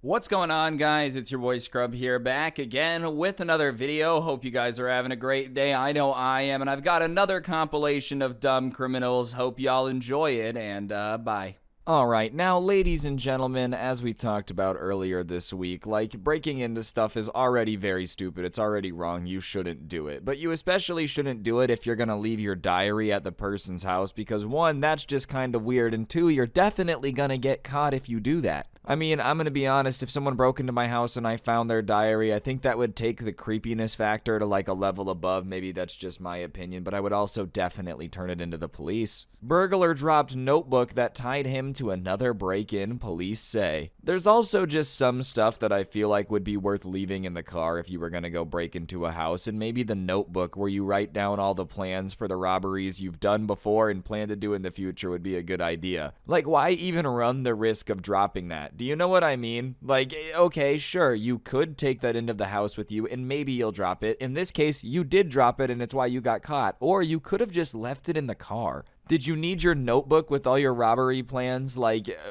What's going on, guys? It's your boy Scrub here, back again with another video. Hope you guys are having a great day. I know I am, and I've got another compilation of dumb criminals. Hope y'all enjoy it, and bye. Alright, now ladies and gentlemen, as we talked about earlier this week, breaking into stuff is already very stupid. It's already wrong. You shouldn't do it. But you especially shouldn't do it if you're gonna leave your diary at the person's house, because one, that's just kind of weird, and two, you're definitely gonna get caught if you do that. I mean, I'm gonna be honest, if someone broke into my house and I found their diary, I think that would take the creepiness factor to a level above. Maybe that's just my opinion, but I would also definitely turn it into the police. Burglar dropped notebook that tied him to another break-in, police say. There's also just some stuff that I feel like would be worth leaving in the car if you were gonna go break into a house, and maybe the notebook where you write down all the plans for the robberies you've done before and plan to do in the future would be a good idea. Why even run the risk of dropping that? Do you know what I mean? Okay, sure, you could take that into the house with you and maybe you'll drop it. In this case, you did drop it and it's why you got caught. Or you could have just left it in the car. Did you need your notebook with all your robbery plans?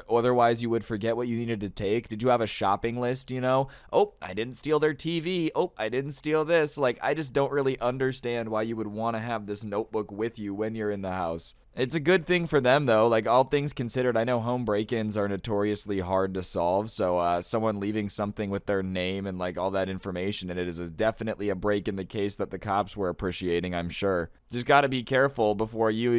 Otherwise you would forget what you needed to take? Did you have a shopping list, you know? Oh, I didn't steal their TV. Oh, I didn't steal this. I just don't really understand why you would want to have this notebook with you when you're in the house. It's a good thing for them, though. All things considered, I know home break-ins are notoriously hard to solve, so someone leaving something with their name and, all that information in it is definitely a break in the case that the cops were appreciating, I'm sure. Just gotta be careful before you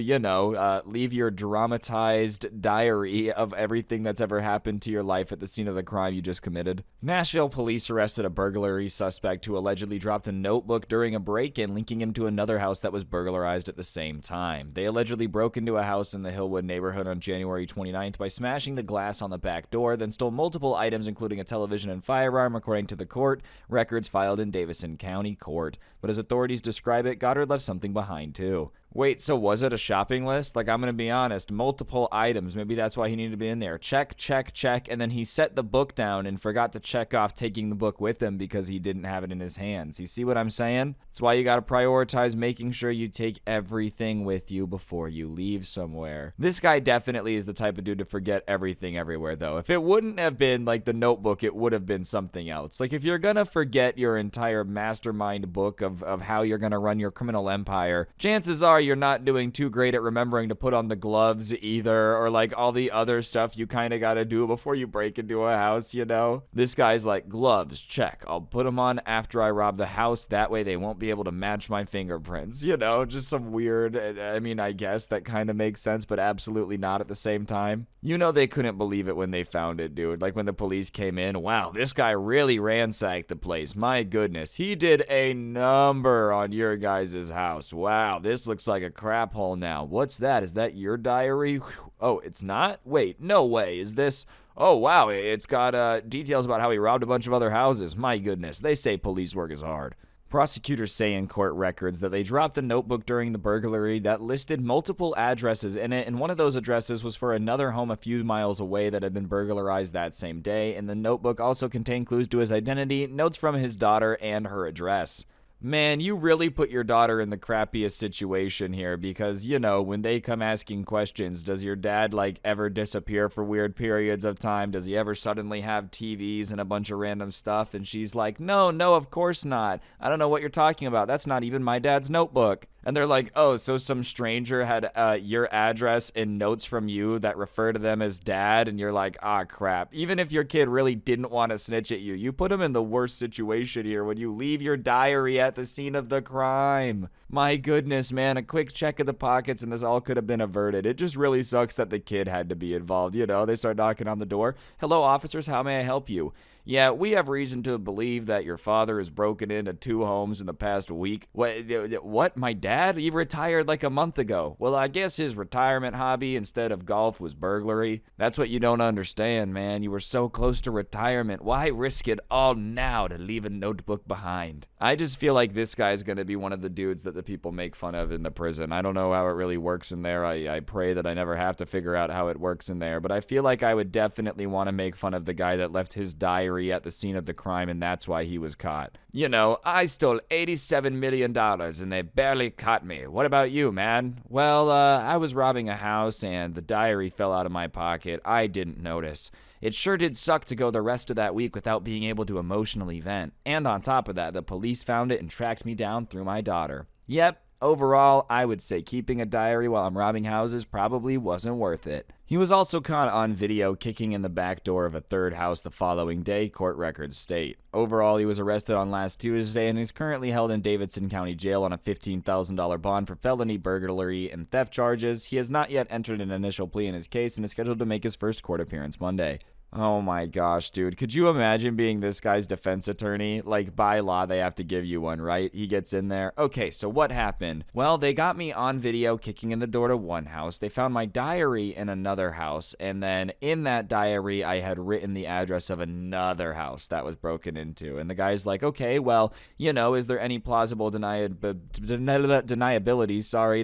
leave your dramatized diary of everything that's ever happened to your life at the scene of the crime you just committed. Nashville police arrested a burglary suspect who allegedly dropped a notebook during a break-in, linking him to another house that was burglarized at the same time. They allegedly broke into a house in the Hillwood neighborhood on January 29th by smashing the glass on the back door, then stole multiple items including a television and firearm, according to the court records filed in Davison County Court. But as authorities describe it, Goddard left something behind too. Wait, so was it a shopping list? I'm gonna be honest, multiple items. Maybe that's why he needed to be in there. Check, check, check, and then he set the book down and forgot to check off taking the book with him because he didn't have it in his hands. You see what I'm saying? That's why you gotta prioritize making sure you take everything with you before you leave somewhere. This guy definitely is the type of dude to forget everything everywhere, though. If it wouldn't have been the notebook, it would have been something else. If you're gonna forget your entire mastermind book of how you're gonna run your criminal empire, chances are you're not doing too great at remembering to put on the gloves either, or all the other stuff you kind of got to do before you break into a house, you know? This guy's gloves, check. I'll put them on after I rob the house. That way they won't be able to match my fingerprints, just some weird, I guess that kind of makes sense, but absolutely not at the same time. They couldn't believe it when they found it, dude. When the police came in, wow, this guy really ransacked the place. My goodness, he did a number on your guys' house. Wow, this looks like a crap hole now. What's that? Is that your diary? Oh, it's not? Wait, no way. Is this? Oh, wow, it's got details about how he robbed a bunch of other houses. My goodness, they say police work is hard. Prosecutors say in court records that they dropped a notebook during the burglary that listed multiple addresses in it, and one of those addresses was for another home a few miles away that had been burglarized that same day, and the notebook also contained clues to his identity, notes from his daughter, and her address. Man, you really put your daughter in the crappiest situation here because, when they come asking questions, does your dad, ever disappear for weird periods of time? Does he ever suddenly have TVs and a bunch of random stuff? And she's like, no, of course not. I don't know what you're talking about. That's not even my dad's notebook. And they're like, oh, so some stranger had your address and notes from you that refer to them as dad, and you're like, ah, crap. Even if your kid really didn't want to snitch at you, you put him in the worst situation here when you leave your diary at the scene of the crime. My goodness, man, a quick check of the pockets and this all could have been averted. It just really sucks that the kid had to be involved. They start knocking on the door. Hello, officers, how may I help you? Yeah, we have reason to believe that your father has broken into 2 homes in the past week. What? My dad? He retired a month ago. Well, I guess his retirement hobby instead of golf was burglary. That's what you don't understand, man. You were so close to retirement. Why risk it all now to leave a notebook behind? I just feel like this guy's going to be one of the dudes that the people make fun of in the prison. I don't know how it really works in there. I pray that I never have to figure out how it works in there. But I feel like I would definitely want to make fun of the guy that left his diary diary at the scene of the crime, and that's why he was caught. You know, I stole $87 million and they barely caught me. What about you, man? Well, I was robbing a house and the diary fell out of my pocket. I didn't notice. It sure did suck to go the rest of that week without being able to emotionally vent. And on top of that, the police found it and tracked me down through my daughter. Yep. Overall, I would say keeping a diary while I'm robbing houses probably wasn't worth it. He was also caught on video kicking in the back door of a third house the following day, court records state. Overall, he was arrested on last Tuesday and is currently held in Davidson County Jail on a $15,000 bond for felony burglary and theft charges. He has not yet entered an initial plea in his case and is scheduled to make his first court appearance Monday. Oh my gosh, dude. Could you imagine being this guy's defense attorney? Like, by law, they have to give you one, right? He gets in there. Okay, so what happened? Well, they got me on video kicking in the door to one house. They found my diary in another house. And then in that diary, I had written the address of another house that was broken into. And the guy's like, okay, well, you know, is there any plausible deniability,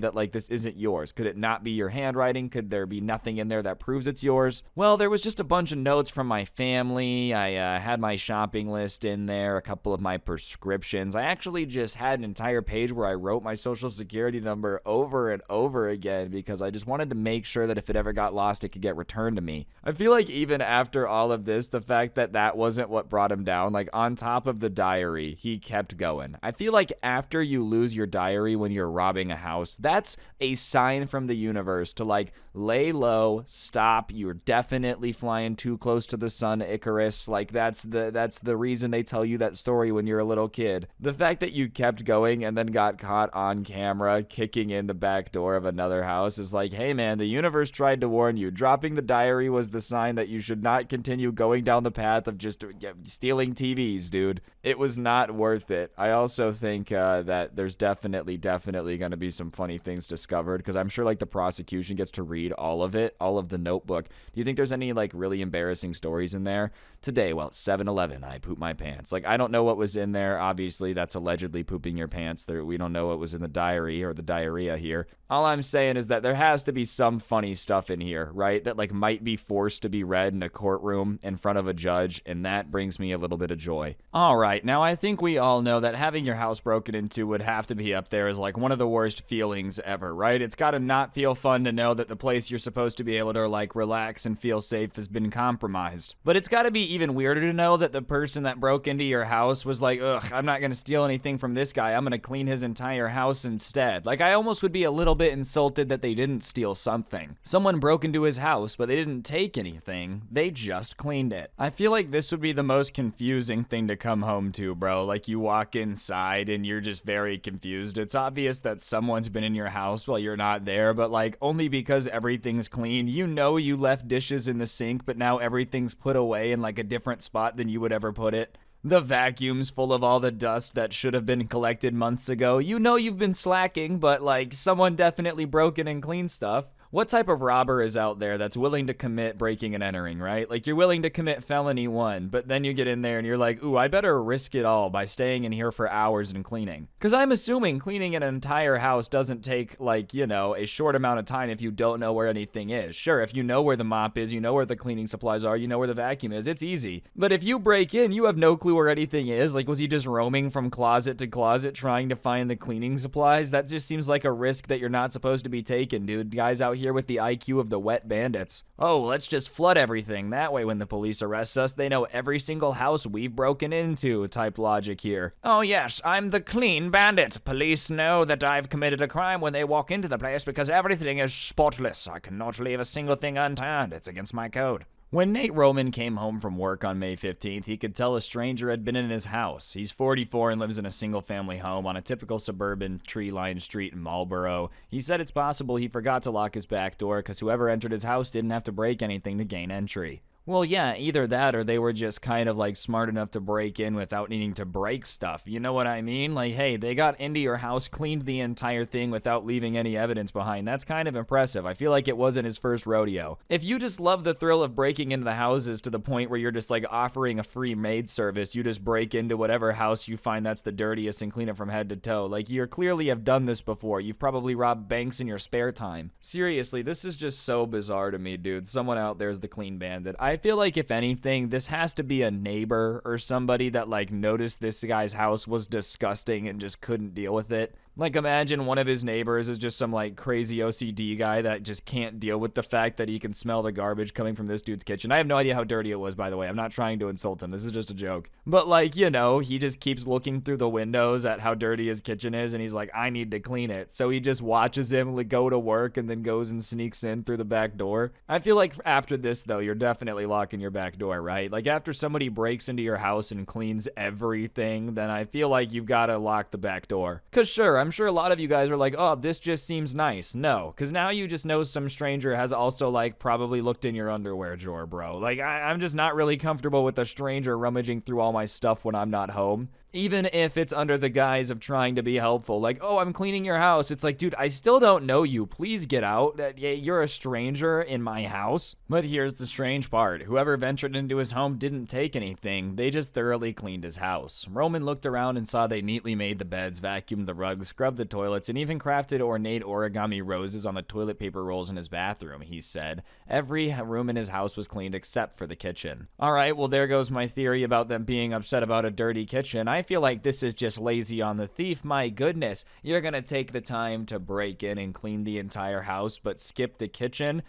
that, like, this isn't yours? Could it not be your handwriting? Could there be nothing in there that proves it's yours? Well, there was just a bunch of notes from my family. I had my shopping list in there, a couple of my prescriptions. I actually just had an entire page where I wrote my social security number over and over again because I just wanted to make sure that if it ever got lost, it could get returned to me. I feel like even after all of this, the fact that that wasn't what brought him down, like on top of the diary, he kept going. I feel like after you lose your diary when you're robbing a house, that's a sign from the universe to like lay low, stop, you're definitely flying too close to the sun, Icarus. Like that's the reason they tell you that story when you're a little kid. The fact that you kept going and then got caught on camera kicking in the back door of another house is like, hey man, the universe tried to warn you. Dropping the diary was the sign that you should not continue going down the path of just stealing TVs, dude. It was not worth it. I also think that there's definitely going to be some funny things discovered because I'm sure like the prosecution gets to read all of it, all of the notebook. Do you think there's any like really embarrassing stories in there? Today, well, 7-Eleven, I pooped my pants. Like, I don't know what was in there. Obviously, that's allegedly pooping your pants. We don't know what was in the diary or the diarrhea here. All I'm saying is that there has to be some funny stuff in here, right? That, like, might be forced to be read in a courtroom in front of a judge, and that brings me a little bit of joy. All right, now I think we all know that having your house broken into would have to be up there as, like, one of the worst feelings ever, right? It's gotta not feel fun to know that the place you're supposed to be able to, like, relax and feel safe has been compromised. But it's gotta be even weirder to know that the person that broke into your house was like, ugh, I'm not gonna steal anything from this guy. I'm gonna clean his entire house instead. Like, I almost would be a little bit insulted that they didn't steal something. Someone broke into his house, but they didn't take anything. They just cleaned it. I feel like this would be the most confusing thing to come home to, bro. Like, you walk inside and you're just very confused. It's obvious that someone's been in your house while you're not there, but like, only because everything's clean. You know you left dishes in the sink, but now everything's put away in like a different spot than you would ever put it. The vacuum's full of all the dust that should have been collected months ago. You know you've been slacking, but like, someone definitely broke in and cleaned stuff. What type of robber is out there that's willing to commit breaking and entering, right? Like, you're willing to commit felony 1, but then you get in there and you're like, ooh, I better risk it all by staying in here for hours and cleaning. Because I'm assuming cleaning an entire house doesn't take, like, you know, a short amount of time if you don't know where anything is. Sure, if you know where the mop is, you know where the cleaning supplies are, you know where the vacuum is, it's easy. But if you break in, you have no clue where anything is. Like, was he just roaming from closet to closet trying to find the cleaning supplies? That just seems like a risk that you're not supposed to be taking, dude. Guys out here with the IQ of the wet bandits. Oh, let's just flood everything. That way when the police arrest us, they know every single house we've broken into type logic here. Oh yes, I'm the clean bandit. Police know that I've committed a crime when they walk into the place because everything is spotless. I cannot leave a single thing unturned. It's against my code. When Nate Roman came home from work on May 15th, he could tell a stranger had been in his house. He's 44 and lives in a single-family home on a typical suburban tree-lined street in Marlboro. He said it's possible he forgot to lock his back door because whoever entered his house didn't have to break anything to gain entry. Well, yeah, either that or they were just kind of like smart enough to break in without needing to break stuff. You know what I mean? Like, hey, they got into your house, cleaned the entire thing without leaving any evidence behind. That's kind of impressive. I feel like it wasn't his first rodeo. If you just love the thrill of breaking into the houses to the point where you're just like offering a free maid service, you just break into whatever house you find that's the dirtiest and clean it from head to toe. Like, you clearly have done this before. You've probably robbed banks in your spare time. Seriously, this is just so bizarre to me, dude. Someone out there is the clean bandit. I feel like if anything, this has to be a neighbor or somebody that like noticed this guy's house was disgusting and just couldn't deal with it. Like, imagine one of his neighbors is just some, like, crazy OCD guy that just can't deal with the fact that he can smell the garbage coming from this dude's kitchen. I have no idea how dirty it was, by the way. I'm not trying to insult him. This is just a joke. But, like, you know, he just keeps looking through the windows at how dirty his kitchen is, and he's like, I need to clean it. So he just watches him like, go to work and then goes and sneaks in through the back door. I feel like after this, though, you're definitely locking your back door, right? Like, after somebody breaks into your house and cleans everything, then I feel like you've got to lock the back door. Because, sure, I'm sure a lot of you guys are like, oh, this just seems nice. No, because now you just know some stranger has also, like, probably looked in your underwear drawer, bro. Like, I'm just not really comfortable with a stranger rummaging through all my stuff when I'm not home. Even if it's under the guise of trying to be helpful, like, oh, I'm cleaning your house. It's like, dude, I still don't know you. Please get out. You're a stranger in my house. But here's the strange part. Whoever ventured into his home didn't take anything. They just thoroughly cleaned his house. Roman looked around and saw they neatly made the beds, vacuumed the rugs, scrubbed the toilets, and even crafted ornate origami roses on the toilet paper rolls in his bathroom, he said. Every room in his house was cleaned except for the kitchen. All right, well, there goes my theory about them being upset about a dirty kitchen. I feel like this is just lazy on the thief. My goodness, you're gonna take the time to break in and clean the entire house, but skip the kitchen?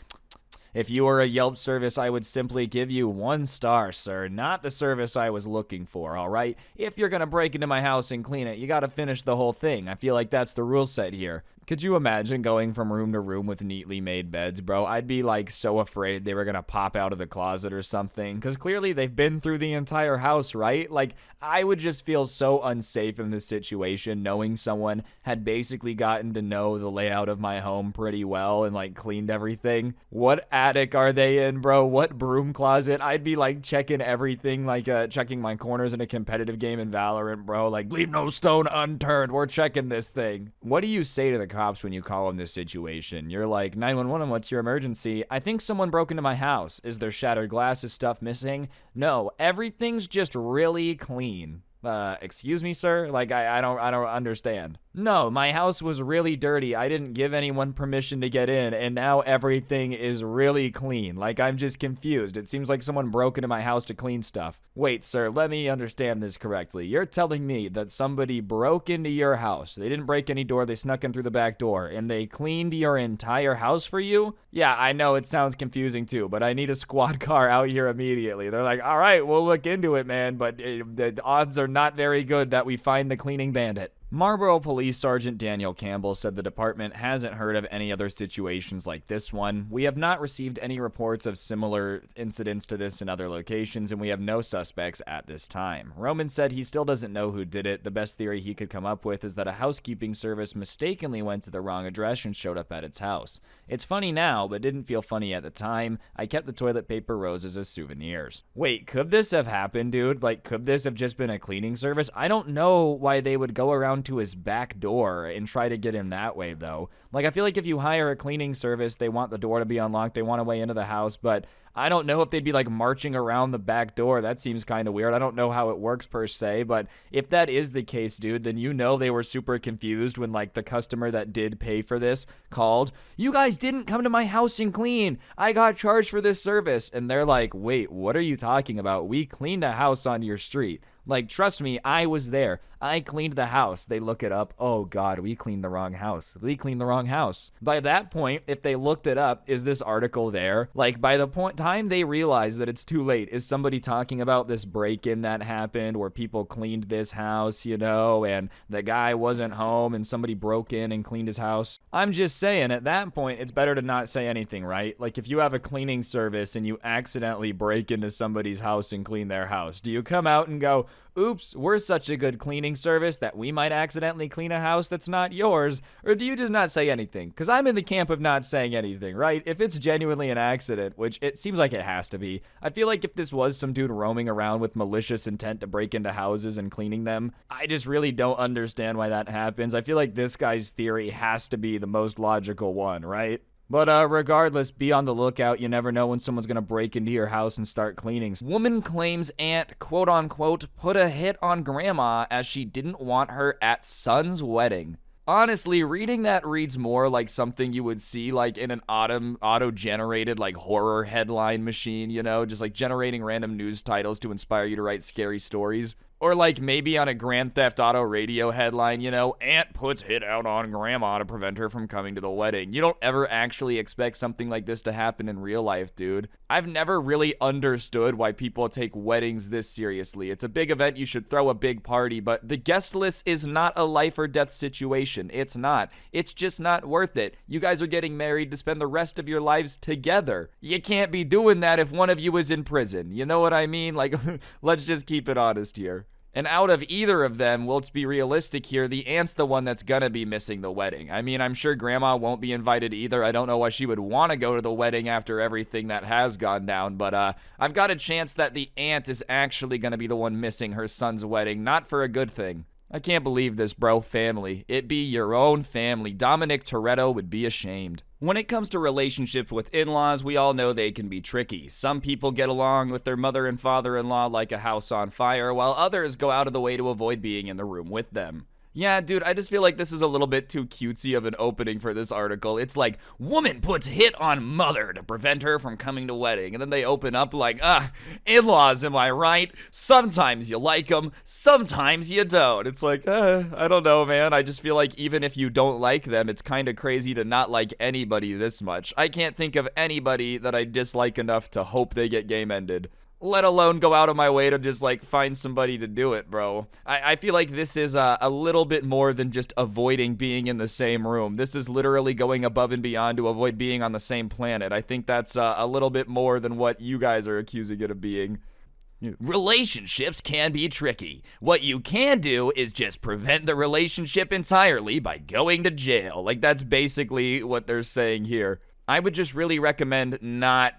If you were a Yelp service, I would simply give you 1 star, sir. Not the service I was looking for, all right? If you're gonna break into my house and clean it, you gotta finish the whole thing. I feel like that's the rule set here. Could you imagine going from room to room with neatly made beds, bro? I'd be like so afraid they were gonna pop out of the closet or something, because clearly they've been through the entire house, right? Like, I would just feel so unsafe in this situation knowing someone had basically gotten to know the layout of my home pretty well and like cleaned everything. What attic are they in, bro? What broom closet? I'd be like checking everything, like checking my corners in a competitive game in Valorant, bro. Like, leave no stone unturned. We're checking this thing. What do you say to the cops when you call in this situation? You're like, 911, what's your emergency? I think someone broke into my house. Is there shattered glass? Is stuff missing? No, everything's just really clean. Excuse me, sir? Like, I don't understand. No, my house was really dirty. I didn't give anyone permission to get in, and now everything is really clean. Like, I'm just confused. It seems like someone broke into my house to clean stuff. Wait, sir, let me understand this correctly. You're telling me that somebody broke into your house. They didn't break any door, they snuck in through the back door, and they cleaned your entire house for you? Yeah, I know it sounds confusing too, but I need a squad car out here immediately. They're like, all right, we'll look into it, man, but the odds are not very good that we find the cleaning bandit. Marlboro Police Sergeant Daniel Campbell said the department hasn't heard of any other situations like this one. We have not received any reports of similar incidents to this in other locations, and we have no suspects at this time. Roman said he still doesn't know who did it. The best theory he could come up with is that a housekeeping service mistakenly went to the wrong address and showed up at its house. It's funny now, but didn't feel funny at the time. I kept the toilet paper roses as souvenirs. Wait, could this have happened, dude? Like, could this have just been a cleaning service? I don't know why they would go around to his back door and try to get him that way, though. Like, I feel like if you hire a cleaning service, they want the door to be unlocked, they want a way into the house, but I don't know if they'd be like marching around the back door. That seems kind of weird. I don't know how it works per se, but if that is the case, dude, then you know they were super confused when like the customer that did pay for this called. You guys didn't come to my house and clean. I got charged for this service. And they're like, wait, what are you talking about? We cleaned a house on your street. Like, trust me, I was there. I cleaned the house. They look it up. Oh, God, we cleaned the wrong house. We cleaned the wrong house. By that point, if they looked it up, is this article there? Like, by the time they realize that it's too late, is somebody talking about this break-in that happened where people cleaned this house, you know, and the guy wasn't home and somebody broke in and cleaned his house? I'm just saying, at that point, it's better to not say anything, right? Like, if you have a cleaning service and you accidentally break into somebody's house and clean their house, do you come out and go, oops, we're such a good cleaning service that we might accidentally clean a house that's not yours? Or do you just not say anything? Because I'm in the camp of not saying anything, right? If it's genuinely an accident, which it seems like it has to be, I feel like if this was some dude roaming around with malicious intent to break into houses and cleaning them, I just really don't understand why that happens. I feel like this guy's theory has to be the most logical one, right? But regardless, be on the lookout. You never know when someone's going to break into your house and start cleaning. Woman claims aunt, quote-unquote, put a hit on grandma as she didn't want her at son's wedding. Honestly, reading that reads more like something you would see like in an auto-generated like horror headline machine, you know, just like generating random news titles to inspire you to write scary stories. Or like maybe on a Grand Theft Auto radio headline, you know, aunt puts hit out on grandma to prevent her from coming to the wedding. You don't ever actually expect something like this to happen in real life, dude. I've never really understood why people take weddings this seriously. It's a big event, you should throw a big party, but the guest list is not a life or death situation. It's not. It's just not worth it. You guys are getting married to spend the rest of your lives together. You can't be doing that if one of you is in prison. You know what I mean? Like, let's just keep it honest here. And out of either of them, let's be realistic here, the aunt's the one that's gonna be missing the wedding. I mean, I'm sure grandma won't be invited either. I don't know why she would want to go to the wedding after everything that has gone down, but I've got a chance that the aunt is actually gonna be the one missing her son's wedding, not for a good thing. I can't believe this, bro. Family. It be your own family. Dominic Toretto would be ashamed. When it comes to relationships with in-laws, we all know they can be tricky. Some people get along with their mother and father-in-law like a house on fire, while others go out of the way to avoid being in the room with them. Yeah, dude, I just feel like this is a little bit too cutesy of an opening for this article. It's like, woman puts hit on mother to prevent her from coming to wedding. And then they open up like, in-laws, am I right? Sometimes you like them, sometimes you don't. It's like, I don't know, man. I just feel like even if you don't like them, it's kind of crazy to not like anybody this much. I can't think of anybody that I dislike enough to hope they get game ended. Let alone go out of my way to just like find somebody to do it, bro. I feel like this is a little bit more than just avoiding being in the same room. This is literally going above and beyond to avoid being on the same planet. I think that's a little bit more than what you guys are accusing it of being. Relationships can be tricky. What you can do is just prevent the relationship entirely by going to jail. Like, that's basically what they're saying here. I would just really recommend not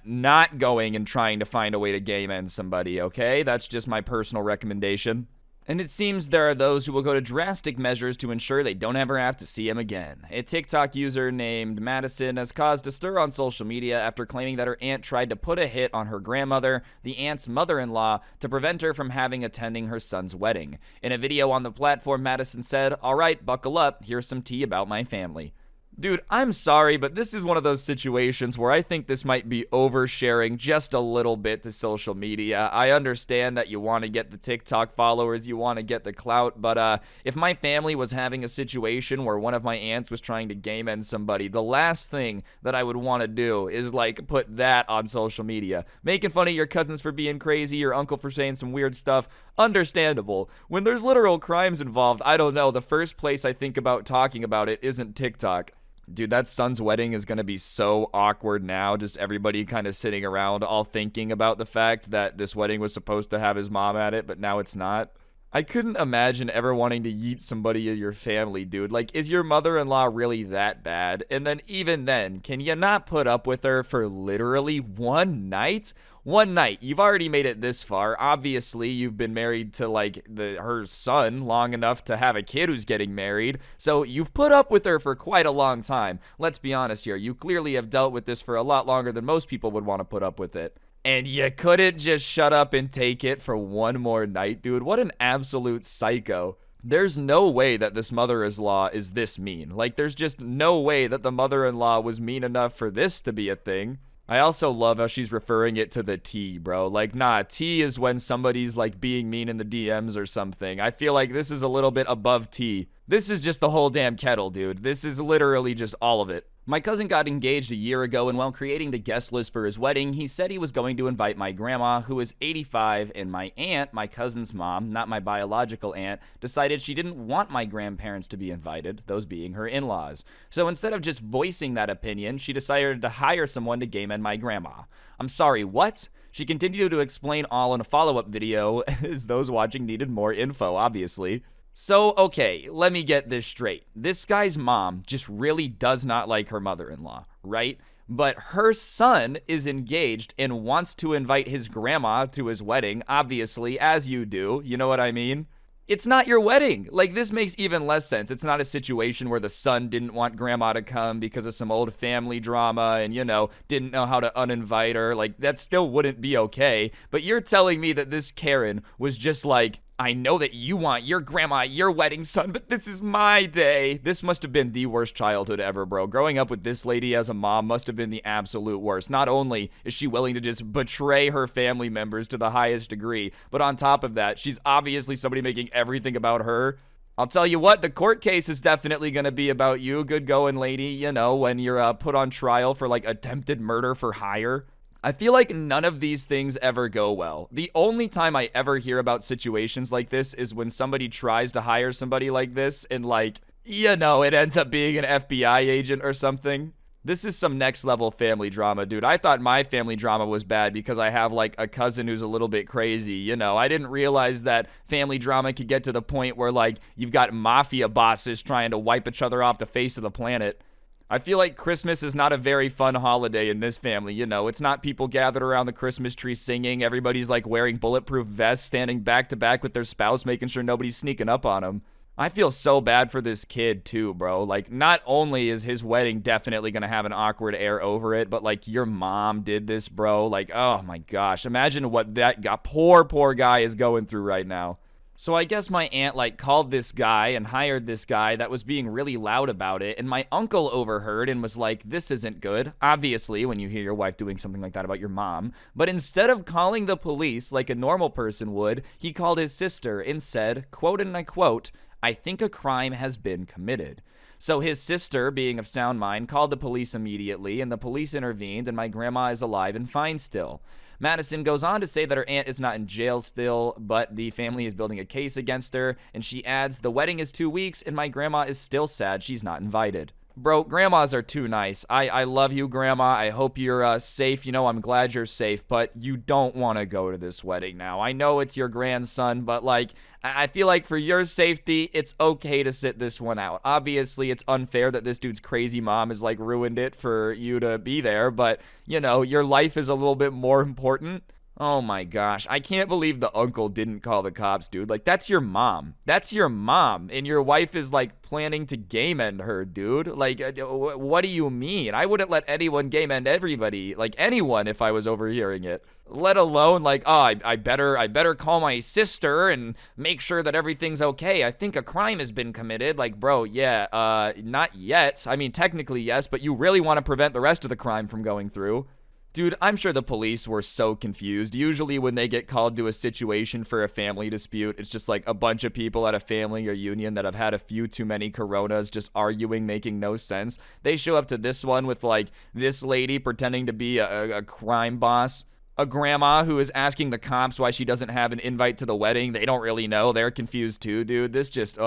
going and trying to find a way to game end somebody, okay? That's just my personal recommendation. And it seems there are those who will go to drastic measures to ensure they don't ever have to see him again. A TikTok user named Madison has caused a stir on social media after claiming that her aunt tried to put a hit on her grandmother, the aunt's mother-in-law, to prevent her from attending her son's wedding. In a video on the platform, Madison said, "All right, buckle up, here's some tea about my family." Dude, I'm sorry, but this is one of those situations where I think this might be oversharing just a little bit to social media. I understand that you want to get the TikTok followers, you want to get the clout, but if my family was having a situation where one of my aunts was trying to game end somebody, the last thing that I would want to do is like put that on social media. Making fun of your cousins for being crazy, your uncle for saying some weird stuff, understandable. When there's literal crimes involved, I don't know, the first place I think about talking about it isn't TikTok. Dude, that son's wedding is going to be so awkward now, just everybody kind of sitting around all thinking about the fact that this wedding was supposed to have his mom at it, but now it's not. I couldn't imagine ever wanting to yeet somebody in your family, dude. Like, is your mother-in-law really that bad? And then even then, can you not put up with her for literally one night? One night. You've already made it this far. Obviously, you've been married to, like, her son long enough to have a kid who's getting married. So you've put up with her for quite a long time. Let's be honest here. You clearly have dealt with this for a lot longer than most people would want to put up with it. And you couldn't just shut up and take it for one more night, dude. What an absolute psycho. There's no way that this mother-in-law is this mean. Like, there's just no way that the mother-in-law was mean enough for this to be a thing. I also love how she's referring it to the tea, bro. Like, nah, tea is when somebody's, like, being mean in the DMs or something. I feel like this is a little bit above tea. This is just the whole damn kettle, dude. This is literally just all of it. My cousin got engaged a year ago, and while creating the guest list for his wedding, he said he was going to invite my grandma, who is 85, and my aunt, my cousin's mom, not my biological aunt, decided she didn't want my grandparents to be invited, those being her in-laws. So instead of just voicing that opinion, she decided to hire someone to game end my grandma. I'm sorry, what? She continued to explain all in a follow-up video, as those watching needed more info, obviously. So, okay, let me get this straight. This guy's mom just really does not like her mother-in-law, right? But her son is engaged and wants to invite his grandma to his wedding, obviously, as you do. You know what I mean? It's not your wedding. Like, this makes even less sense. It's not a situation where the son didn't want grandma to come because of some old family drama and, you know, didn't know how to uninvite her. Like, that still wouldn't be okay. But you're telling me that this Karen was just like, I know that you want your grandma at your wedding, son, but this is my day. This must have been the worst childhood ever, bro. Growing up with this lady as a mom must have been the absolute worst. Not only is she willing to just betray her family members to the highest degree, but on top of that, she's obviously somebody making everything about her. I'll tell you what, the court case is definitely going to be about you. Good going, lady. You know, when you're put on trial for, like, attempted murder for hire. I feel like none of these things ever go well. The only time I ever hear about situations like this is when somebody tries to hire somebody like this and, like, you know, it ends up being an FBI agent or something. This is some next level family drama, dude. I thought my family drama was bad because I have, like, a cousin who's a little bit crazy. You know, I didn't realize that family drama could get to the point where, like, you've got mafia bosses trying to wipe each other off the face of the planet. I feel like Christmas is not a very fun holiday in this family, you know. It's not people gathered around the Christmas tree singing. Everybody's, like, wearing bulletproof vests, standing back to back with their spouse, making sure nobody's sneaking up on them. I feel so bad for this kid, too, bro. Like, not only is his wedding definitely going to have an awkward air over it, but, like, your mom did this, bro. Like, oh, my gosh. Imagine what that poor guy is going through right now. So I guess my aunt, like, called this guy and hired this guy that was being really loud about it, and my uncle overheard and was like, this isn't good, obviously, when you hear your wife doing something like that about your mom. But instead of calling the police like a normal person would, he called his sister and said, quote and I quote, "I think a crime has been committed." So his sister, being of sound mind, called the police immediately, and the police intervened, and my grandma is alive and fine still. Madison goes on to say that her aunt is not in jail still, but the family is building a case against her, and she adds, the wedding is 2 weeks, and my grandma is still sad she's not invited. Bro, grandmas are too nice. I love you, grandma. I hope you're safe. You know, I'm glad you're safe, but you don't want to go to this wedding now. I know it's your grandson, but, like, I feel like for your safety, it's okay to sit this one out. Obviously, it's unfair that this dude's crazy mom has, like, ruined it for you to be there, but, you know, your life is a little bit more important. Oh my gosh, I can't believe the uncle didn't call the cops, dude. Like, that's your mom. That's your mom. And your wife is, like, planning to game end her, dude. Like, what do you mean? I wouldn't let anyone game end everybody, like anyone, if I was overhearing it. Let alone, like, oh, I better call my sister and make sure that everything's okay. I think a crime has been committed. Like, bro, yeah, not yet. I mean, technically, yes, but you really want to prevent the rest of the crime from going through. Dude, I'm sure the police were so confused. Usually when they get called to a situation for a family dispute, it's just like a bunch of people at a family reunion that have had a few too many Coronas just arguing, making no sense. They show up to this one with, like, this lady pretending to be a crime boss. A grandma who is asking the cops why she doesn't have an invite to the wedding. They don't really know. They're confused too, dude. This just,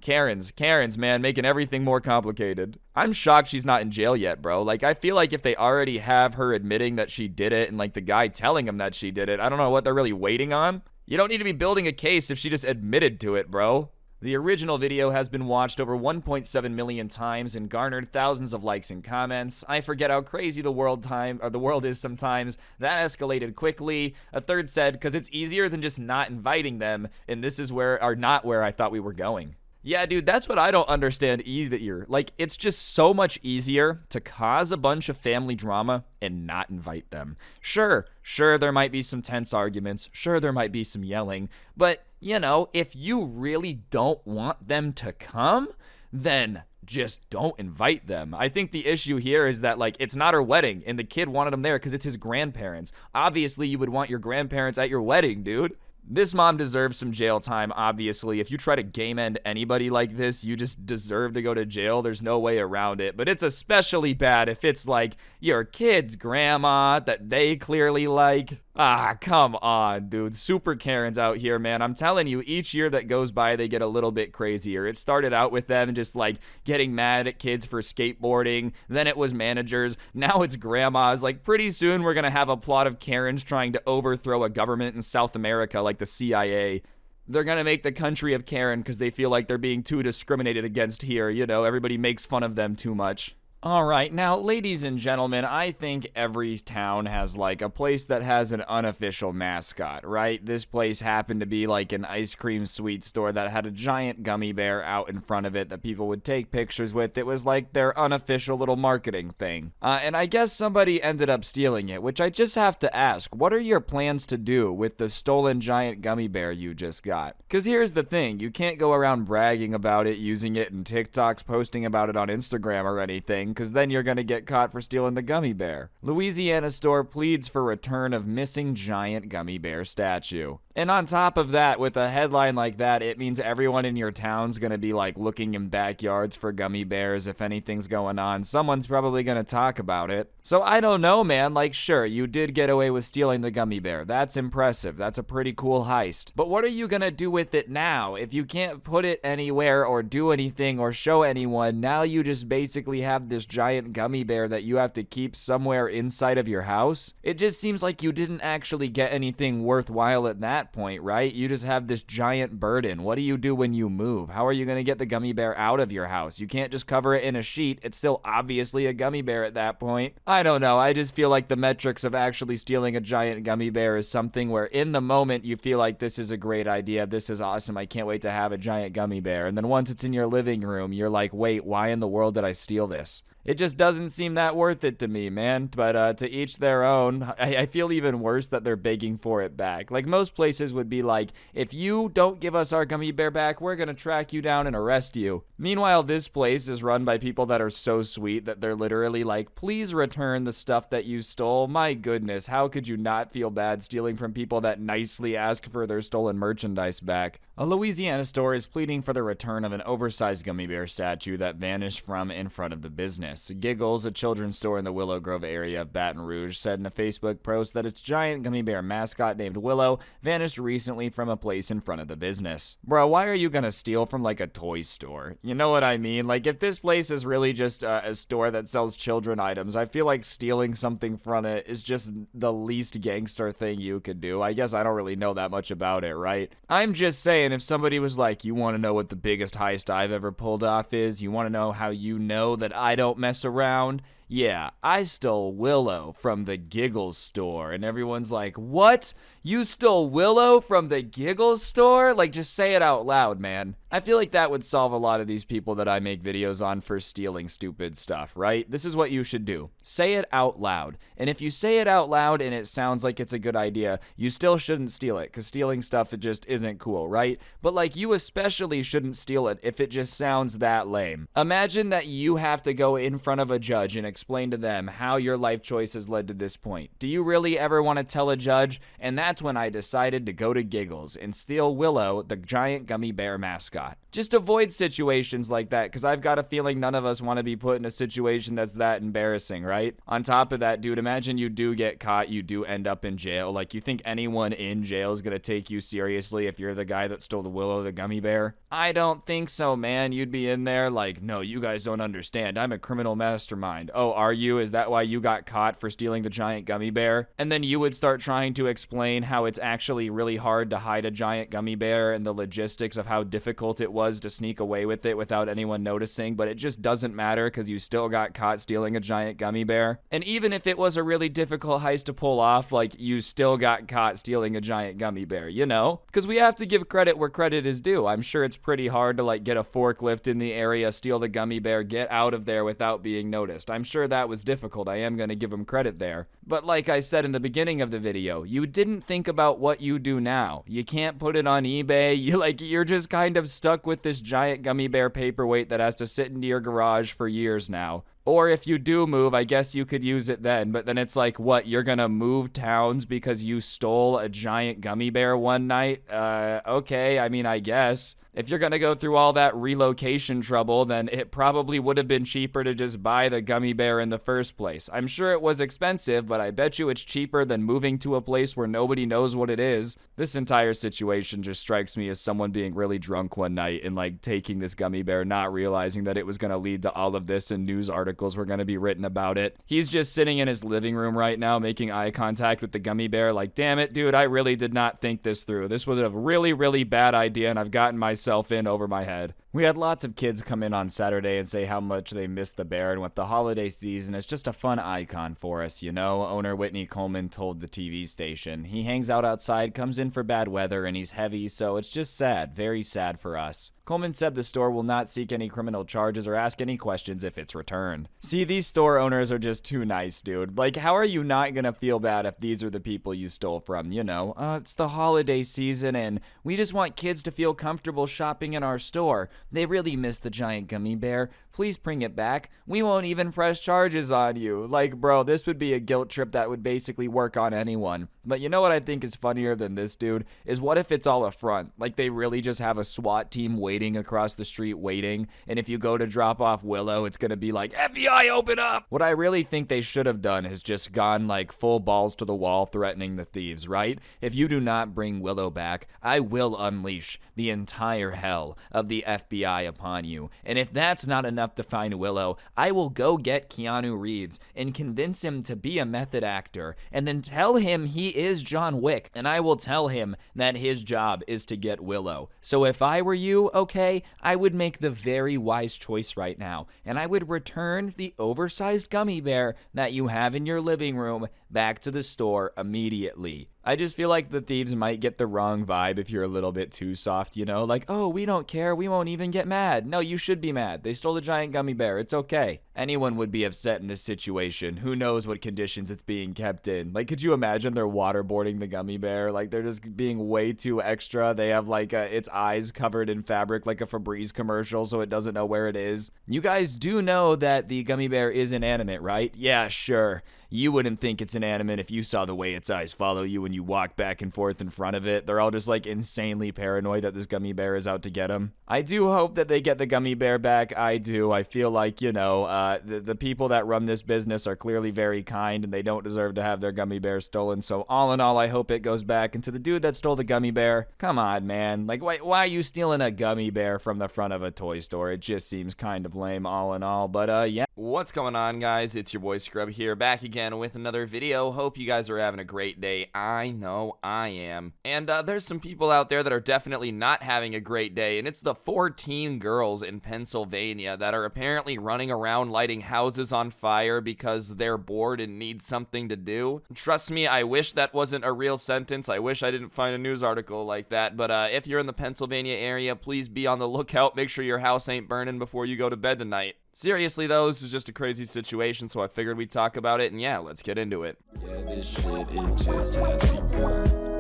Karens, man, making everything more complicated. I'm shocked she's not in jail yet, bro. Like, I feel like if they already have her admitting that she did it and, like, the guy telling him that she did it, I don't know what they're really waiting on. You don't need to be building a case if she just admitted to it, bro. The original video has been watched over 1.7 million times and garnered thousands of likes and comments. I forget how crazy the world is sometimes. That escalated quickly. A third said, because it's easier than just not inviting them, and this is not where I thought we were going. Yeah, dude, that's what I don't understand either. Like, it's just so much easier to cause a bunch of family drama and not invite them. Sure, there might be some tense arguments. Sure, there might be some yelling. But, you know, if you really don't want them to come, then just don't invite them. I think the issue here is that, like, it's not her wedding, and the kid wanted him there because it's his grandparents. Obviously, you would want your grandparents at your wedding, dude. This mom deserves some jail time, obviously. If you try to game end anybody like this, you just deserve to go to jail. There's no way around it. But it's especially bad if it's like your kid's grandma that they clearly like. Ah, come on, dude. Super Karens out here, man. I'm telling you, each year that goes by, they get a little bit crazier. It started out with them just, like, getting mad at kids for skateboarding. Then it was managers. Now it's grandmas. Like, pretty soon we're going to have a plot of Karens trying to overthrow a government in South America like the CIA. They're going to make the country of Karen because they feel like they're being too discriminated against here. You know, everybody makes fun of them too much. All right, now, ladies and gentlemen, I think every town has like a place that has an unofficial mascot, right? This place happened to be like an ice cream sweet store that had a giant gummy bear out in front of it that people would take pictures with. It was like their unofficial little marketing thing. And I guess somebody ended up stealing it, which I just have to ask, what are your plans to do with the stolen giant gummy bear you just got? Because here's the thing, you can't go around bragging about it, using it in TikToks, posting about it on Instagram or anything, because then you're going to get caught for stealing the gummy bear. Louisiana store pleads for return of missing giant gummy bear statue. And on top of that, with a headline like that, it means everyone in your town's going to be like looking in backyards for gummy bears. If anything's going on, someone's probably going to talk about it. So I don't know, man. Like, sure, you did get away with stealing the gummy bear. That's impressive. That's a pretty cool heist. But what are you going to do with it now? If you can't put it anywhere or do anything or show anyone, now you just basically have this giant gummy bear that you have to keep somewhere inside of your house. It just seems like you didn't actually get anything worthwhile at that point, right? You just have this giant burden. What do you do when you move? How are you going to get the gummy bear out of your house? You can't just cover it in a sheet. It's still obviously a gummy bear at that point. I don't know. I just feel like the metrics of actually stealing a giant gummy bear is something where in the moment you feel like this is a great idea. This is awesome. I can't wait to have a giant gummy bear. And then once it's in your living room, you're like, wait, why in the world did I steal this? It just doesn't seem that worth it to me, man. But to each their own. I feel even worse that they're begging for it back. Like, most places would be like, if you don't give us our gummy bear back, we're gonna track you down and arrest you. Meanwhile, this place is run by people that are so sweet that they're literally like, please return the stuff that you stole. My goodness, how could you not feel bad stealing from people that nicely ask for their stolen merchandise back? A Louisiana store is pleading for the return of an oversized gummy bear statue that vanished from in front of the business. Giggles, a children's store in the Willow Grove area of Baton Rouge, said in a Facebook post that its giant gummy bear mascot named Willow vanished recently from a place in front of the business. Bro, why are you gonna steal from like a toy store? You know what I mean? Like, if this place is really just a store that sells children items, I feel like stealing something from it is just the least gangster thing you could do. I guess I don't really know that much about it, right? I'm just saying, if somebody was like, you want to know what the biggest heist I've ever pulled off is? You want to know how you know that I don't mess around? Yeah, I stole Willow from the Giggles store. And everyone's like, what? You stole Willow from the Giggles store? Like, just say it out loud, man. I feel like that would solve a lot of these people that I make videos on for stealing stupid stuff, right? This is what you should do. Say it out loud. And if you say it out loud and it sounds like it's a good idea, you still shouldn't steal it, because stealing stuff, it just isn't cool, right? But like, you especially shouldn't steal it if it just sounds that lame. Imagine that you have to go in front of a judge and explain to them how your life choices led to this point. Do you really ever want to tell a judge? And that's when I decided to go to Giggles and steal Willow, the giant gummy bear mascot. Just avoid situations like that, because I've got a feeling none of us want to be put in a situation that's that embarrassing, right? On top of that, dude, imagine you do get caught, you do end up in jail. Like, you think anyone in jail is going to take you seriously if you're the guy that stole the Willow, the gummy bear? I don't think so, man. You'd be in there like, no, you guys don't understand. I'm a criminal mastermind. Oh, are you? Is that why you got caught for stealing the giant gummy bear? And then you would start trying to explain how it's actually really hard to hide a giant gummy bear and the logistics of how difficult it was to sneak away with it without anyone noticing, but it just doesn't matter because you still got caught stealing a giant gummy bear. And even if it was a really difficult heist to pull off, like, you still got caught stealing a giant gummy bear, you know? Because we have to give credit where credit is due. I'm sure it's pretty hard to like get a forklift in the area, steal the gummy bear, get out of there without being noticed. I'm sure that was difficult. I am going to give him credit there. But like I said in the beginning of the video, you didn't think about what you do now. You can't put it on eBay. You're just kind of stuck with this giant gummy bear paperweight that has to sit into your garage for years now. Or if you do move, I guess you could use it then. But then it's like, what, you're gonna move towns because you stole a giant gummy bear one night? Okay, I mean, I guess. If you're gonna go through all that relocation trouble, then it probably would have been cheaper to just buy the gummy bear in the first place. I'm sure it was expensive, but I bet you it's cheaper than moving to a place where nobody knows what it is. This entire situation just strikes me as someone being really drunk one night and like taking this gummy bear, not realizing that it was gonna lead to all of this and news articles were gonna be written about it. He's just sitting in his living room right now making eye contact with the gummy bear like, damn it, dude, I really did not think this through. This was a really, really bad idea and I've gotten myself in over my head. We had lots of kids come in on Saturday and say how much they miss the bear, and with the holiday season, it's just a fun icon for us, you know? Owner Whitney Coleman told the TV station. He hangs out outside, comes in for bad weather, and he's heavy, so it's just sad, very sad for us. Coleman said the store will not seek any criminal charges or ask any questions if it's returned. See, these store owners are just too nice, dude. Like, how are you not gonna feel bad if these are the people you stole from, you know? It's the holiday season, and we just want kids to feel comfortable shopping in our store. They really miss the giant gummy bear. Please bring it back. We won't even press charges on you. Like, bro, this would be a guilt trip that would basically work on anyone. But you know what I think is funnier than this, dude? Is what if it's all a front? Like, they really just have a SWAT team waiting across the street waiting, and if you go to drop off Willow, it's gonna be like, FBI, open up! What I really think they should have done is just gone like full balls to the wall threatening the thieves, right? If you do not bring Willow back, I will unleash the entire hell of the FBI upon you. And if that's not enough to find Willow, I will go get Keanu Reeves and convince him to be a method actor, and then tell him he is John Wick, and I will tell him that his job is to get Willow. So if I were you, okay, I would make the very wise choice right now, and I would return the oversized gummy bear that you have in your living room back to the store immediately. I just feel like the thieves might get the wrong vibe if you're a little bit too soft, you know? Like, oh, we don't care, we won't even get mad. No, you should be mad. They stole the giant gummy bear, it's okay. Anyone would be upset in this situation. Who knows what conditions it's being kept in. Like, could you imagine they're waterboarding the gummy bear? Like, they're just being way too extra. They have, like, its eyes covered in fabric like a Febreze commercial so it doesn't know where it is. You guys do know that the gummy bear is inanimate, right? Yeah, sure. You wouldn't think it's inanimate if you saw the way its eyes follow you when you walk back and forth in front of it. They're all just like insanely paranoid that this gummy bear is out to get them. I do hope that they get the gummy bear back. I do. I feel like, you know, the people that run this business are clearly very kind and they don't deserve to have their gummy bear stolen. So all in all, I hope it goes back. And to the dude that stole the gummy bear, come on, man. Like, why are you stealing a gummy bear from the front of a toy store? It just seems kind of lame all in all. But yeah. What's going on, guys? It's your boy Scrub here, back again with another video. Hope you guys are having a great day. I know I am. And there's some people out there that are definitely not having a great day, and it's the 14 girls in Pennsylvania that are apparently running around lighting houses on fire because they're bored and need something to do. Trust me, I wish that wasn't a real sentence. I wish I didn't find a news article like that, but if you're in the Pennsylvania area, please be on the lookout. Make sure your house ain't burning before you go to bed tonight. Seriously though, this is just a crazy situation, so I figured we'd talk about it, and yeah, let's get into it. Yeah, this shit, it just has begun.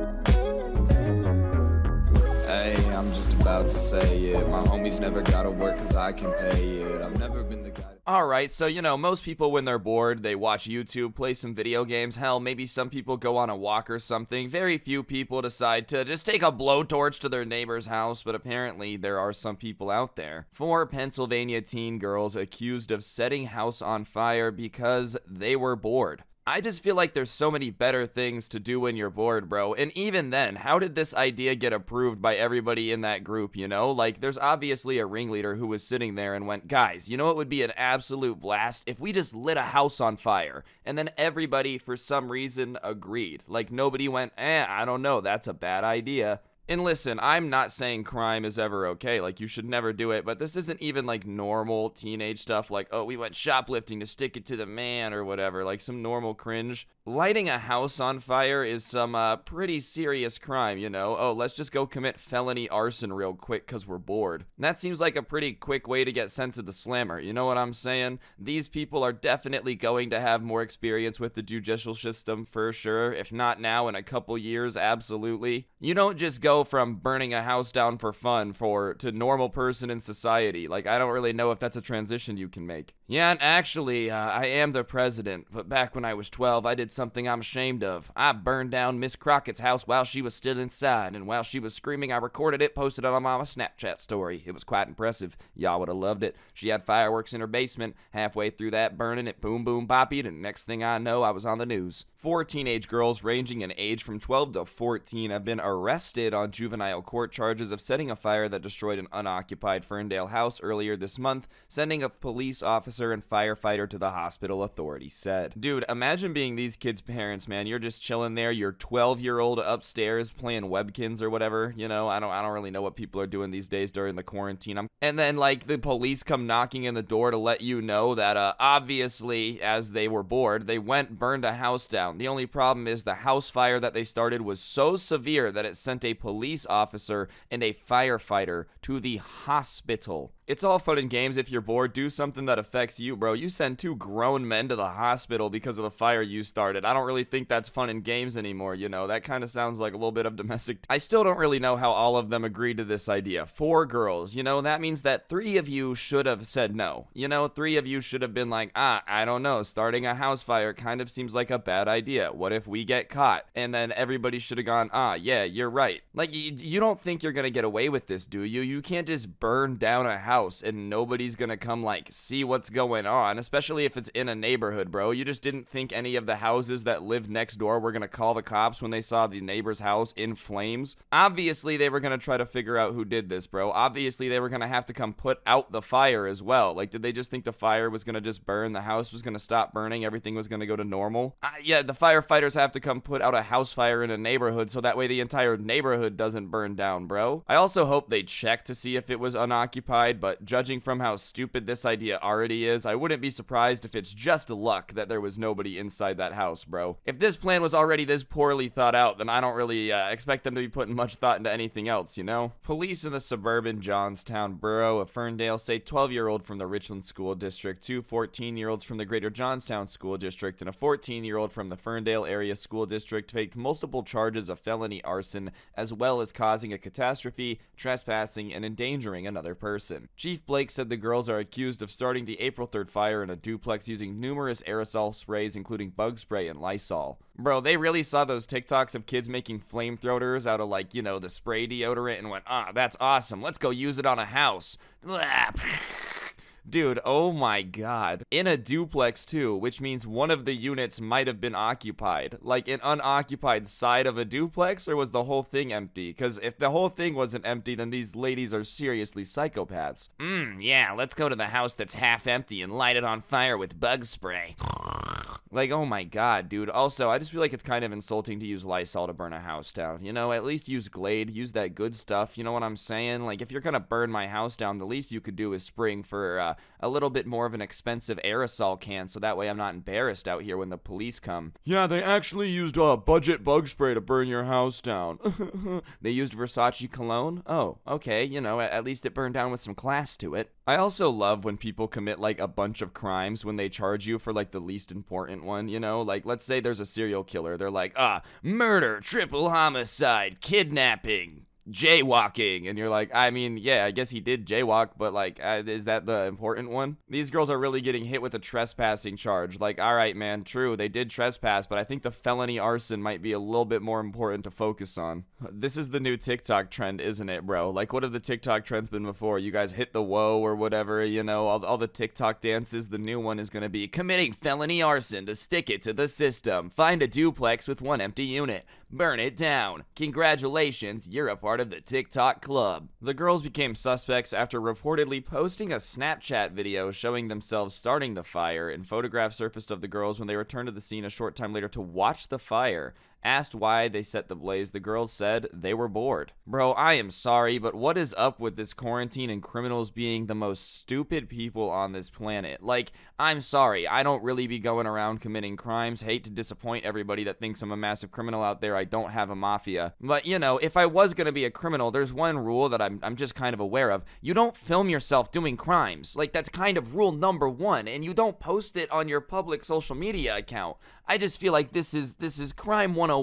Hey, I'm just about to say it. My homies never gotta work cause I can pay it. I've never been the guy. Alright, so you know, most people when they're bored, they watch YouTube, play some video games, hell, maybe some people go on a walk or something. Very few people decide to just take a blowtorch to their neighbor's house, but apparently there are some people out there. 4 Pennsylvania teen girls accused of setting house on fire because they were bored. I just feel like there's so many better things to do when you're bored, bro. And even then, how did this idea get approved by everybody in that group, you know? Like, there's obviously a ringleader who was sitting there and went, guys, you know what would be an absolute blast if we just lit a house on fire? And then everybody, for some reason, agreed. Like, nobody went, I don't know, that's a bad idea. And listen, I'm not saying crime is ever okay, like you should never do it, but this isn't even like normal teenage stuff like, oh, we went shoplifting to stick it to the man or whatever, like some normal cringe. Lighting a house on fire is some pretty serious crime, you know? Oh, let's just go commit felony arson real quick because we're bored. And that seems like a pretty quick way to get sent to the slammer, you know what I'm saying? These people are definitely going to have more experience with the judicial system for sure, if not now, in a couple years, absolutely. You don't just go from burning a house down for fun to normal person in society. Like, I don't really know if that's a transition you can make. Yeah, and actually, I am the president, but back when I was 12, I did something I'm ashamed of. I burned down Miss Crockett's house while she was still inside, and while she was screaming, I recorded it, posted it on my Snapchat story. It was quite impressive. Y'all would have loved it. She had fireworks in her basement. Halfway through that burning, it boom boom boppied, and next thing I know, I was on the news. 4 teenage girls ranging in age from 12 to 14 have been arrested on juvenile court charges of setting a fire that destroyed an unoccupied Ferndale house earlier this month, sending a police officer officer and firefighter to the hospital, authorities said. Dude, imagine being these kids' parents, man. You're just chilling there, your 12-year-old upstairs playing Webkins or whatever, you know. I don't really know what people are doing these days during the quarantine. And then, like, the police come knocking in the door to let you know that, obviously, as they were bored, they burned a house down. The only problem is the house fire that they started was so severe that it sent a police officer and a firefighter to the hospital. It's all fun and games if you're bored. Do something that affects you, bro. You send 2 grown men to the hospital because of the fire you started. I don't really think that's fun and games anymore, you know. That kind of sounds like a little bit of domestic. I still don't really know how all of them agreed to this idea. 4 girls, you know, that means that 3 of you should have said no. You know, 3 of you should have been like, I don't know, starting a house fire kind of seems like a bad idea. What if we get caught? And then everybody should have gone, yeah, you're right. Like, you don't think you're gonna get away with this, do you? You can't just burn down a house and nobody's gonna come, like, see what's going on, especially if it's in a neighborhood, bro. You just didn't think any of the houses that lived next door were gonna call the cops when they saw the neighbor's house in flames. Obviously, they were gonna try to figure out who did this, bro. Obviously, they were gonna have to come put out the fire as well. Like, did they just think the fire was gonna just burn, the house was gonna stop burning, everything was gonna go to normal? Yeah, the firefighters have to come put out a house fire in a neighborhood so that way the entire neighborhood doesn't burn down, bro. I also hope they check to see if it was unoccupied, but judging from how stupid this idea already is, I wouldn't be surprised if it's just luck that there was nobody inside that house, bro. If this plan was already this poorly thought out, then I don't really expect them to be putting much thought into anything else, you know? Police in the suburban Johnstown borough of Ferndale say 12-year-old from the Richland School District, 2 14-year-olds from the Greater Johnstown School District, and a 14-year-old from the Ferndale Area School District faked multiple charges of felony arson, as well as causing a catastrophe, trespassing, and endangering another person. Chief Blake said the girls are accused of starting the April 3rd fire in a duplex using numerous aerosol sprays, including bug spray and Lysol. Bro, they really saw those TikToks of kids making flamethrowers out of, like, you know, the spray deodorant and went, that's awesome. Let's go use it on a house. Dude, oh my god. In a duplex too, which means one of the units might have been occupied. Like an unoccupied side of a duplex, or was the whole thing empty? Because if the whole thing wasn't empty, then these ladies are seriously psychopaths. Yeah, let's go to the house that's half empty and light it on fire with bug spray. Like, oh my god, dude. Also, I just feel like it's kind of insulting to use Lysol to burn a house down. You know, at least use Glade, use that good stuff. You know what I'm saying? Like, if you're gonna burn my house down, the least you could do is spring for a little bit more of an expensive aerosol can, so that way I'm not embarrassed out here when the police come. Yeah, they actually used budget bug spray to burn your house down. They used Versace cologne? Oh, okay, you know, at least it burned down with some class to it. I also love when people commit, like, a bunch of crimes when they charge you for, like, the least important one, you know? Like, let's say there's a serial killer. They're like, murder, triple homicide, kidnapping, jaywalking, and you're like, I mean, yeah, I guess he did jaywalk, but like, is that the important one? These girls are really getting hit with a trespassing charge. Like, all right, man, true, they did trespass, but I think the felony arson might be a little bit more important to focus on. This is the new TikTok trend, isn't it, bro? Like, what have the TikTok trends been before? You guys hit the whoa or whatever, you know, all the TikTok dances. The new one is gonna be committing felony arson to stick it to the system. Find a duplex with 1 empty unit. Burn it down. Congratulations, you're a part of the TikTok club. The girls became suspects after reportedly posting a Snapchat video showing themselves starting the fire, and photographs surfaced of the girls when they returned to the scene a short time later to watch the fire. Asked why they set the blaze, the girls said they were bored. Bro, I am sorry, but what is up with this quarantine and criminals being the most stupid people on this planet? Like, I'm sorry, I don't really be going around committing crimes. Hate to disappoint everybody that thinks I'm a massive criminal out there. I don't have a mafia. But, you know, if I was gonna be a criminal, there's one rule that I'm just kind of aware of. You don't film yourself doing crimes. Like, that's kind of rule number 1, and you don't post it on your public social media account. I just feel like this is crime 101.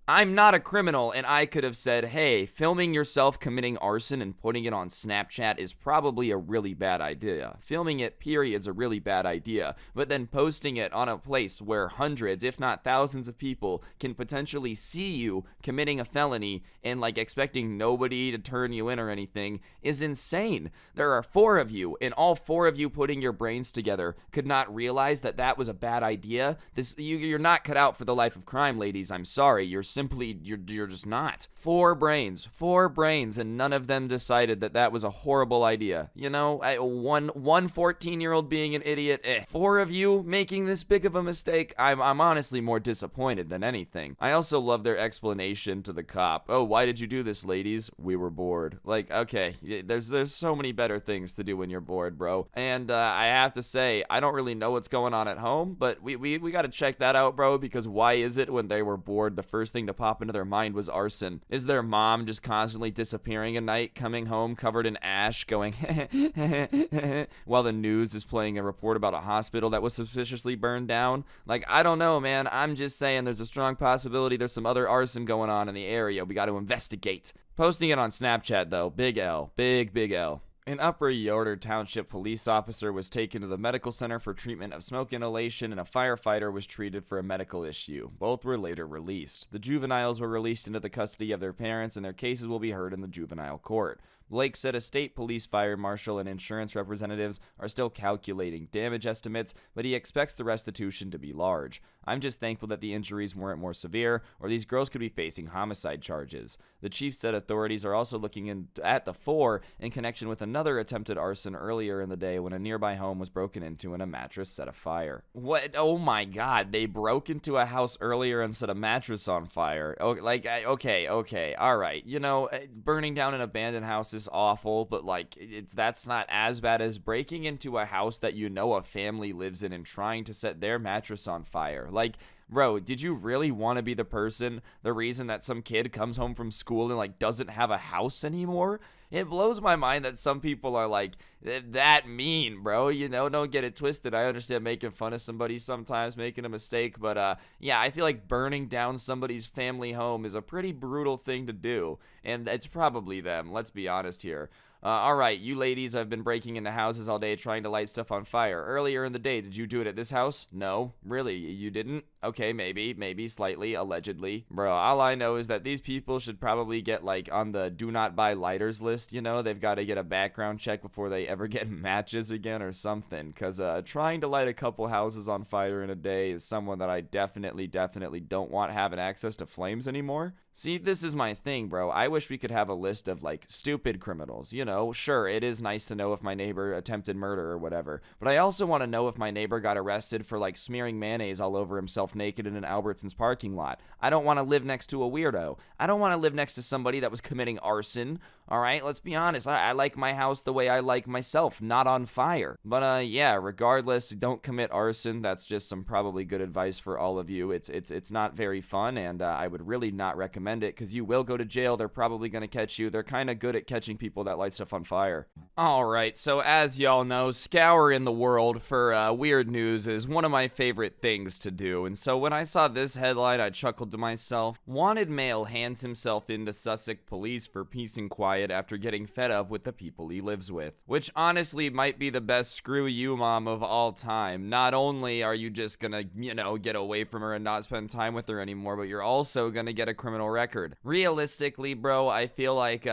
I'm not a criminal, and I could have said, hey, filming yourself committing arson and putting it on Snapchat is probably a really bad idea. Filming it, period, is a really bad idea. But then posting it on a place where hundreds, if not thousands of people can potentially see you committing a felony and, like, expecting nobody to turn you in or anything is insane. There are 4 of you, and all 4 of you putting your brains together could not realize that that was a bad idea. You're not cut out for the life of crime, ladies. I'm sorry. You're you're just not. Four brains, and none of them decided that was a horrible idea. You know, one 14-year-old being an idiot, Four of you making this big of a mistake, I'm honestly more disappointed than anything. I also love their explanation to the cop. Oh, why did you do this, ladies? We were bored. Like, okay, there's so many better things to do when you're bored, bro. And I have to say, I don't really know what's going on at home, but we got to check that out, bro, because why is it when they were bored, the first thing to pop into their mind was arson? Is their mom just constantly disappearing at night, coming home covered in ash, going while the news is playing a report about a hospital that was suspiciously burned down? Like, I don't know, man. I'm just saying there's a strong possibility there's some other arson going on in the area. We got to investigate. Posting it on Snapchat, though. Big L. Big L. An Upper Yoder Township police officer was taken to the medical center for treatment of smoke inhalation, and a firefighter was treated for a medical issue. Both were later released. The juveniles were released into the custody of their parents, and their cases will be heard in the juvenile court. Blake said a state police fire marshal and insurance representatives are still calculating damage estimates, but he expects the restitution to be large. I'm just thankful that the injuries weren't more severe, or these girls could be facing homicide charges. The chief said authorities are also looking at the four in connection with another attempted arson earlier in the day when a nearby home was broken into and a mattress set afire. What? Oh my god, they broke into a house earlier and set a mattress on fire. Okay, alright. You know, burning down an abandoned house is awful, but like, that's not as bad as breaking into a house that you know a family lives in and trying to set their mattress on fire. Like, bro, did you really want to be the reason that some kid comes home from school and like doesn't have a house anymore? It blows my mind that some people are like that mean, bro. You know, don't get it twisted. I understand making fun of somebody sometimes, making a mistake, but yeah, I feel like burning down somebody's family home is a pretty brutal thing to do, and it's probably them. Let's be honest here. Alright, you ladies have been breaking into houses all day trying to light stuff on fire. Earlier in the day, did you do it at this house? No? Really? You didn't? Okay, maybe, slightly, allegedly. Bro, all I know is that these people should probably get, like, on the do not buy lighters list, you know? They've got to get a background check before they ever get matches again or something. Because, trying to light a couple houses on fire in a day is someone that I definitely don't want having access to flames anymore. See, this is my thing, bro. I wish we could have a list of, like, stupid criminals. You know, sure, it is nice to know if my neighbor attempted murder or whatever. But I also want to know if my neighbor got arrested for, like, smearing mayonnaise all over himself naked in an Albertsons parking lot. I don't want to live next to a weirdo. I don't want to live next to somebody that was committing arson. All right, let's be honest. I like my house the way I like myself, not on fire. But yeah, regardless, don't commit arson. That's just some probably good advice for all of you. It's not very fun, and I would really not recommend it because you will go to jail. They're probably going to catch you. They're kind of good at catching people that light stuff on fire. All right, so as y'all know, scouring the world for weird news is one of my favorite things to do. And so when I saw this headline, I chuckled to myself. Wanted male hands himself into Sussex police for peace and quiet after getting fed up with the people he lives with. Which honestly might be the best screw you mom of all time. Not only are you just gonna, you know, get away from her and not spend time with her anymore, but you're also gonna get a criminal record. Realistically, bro, I feel like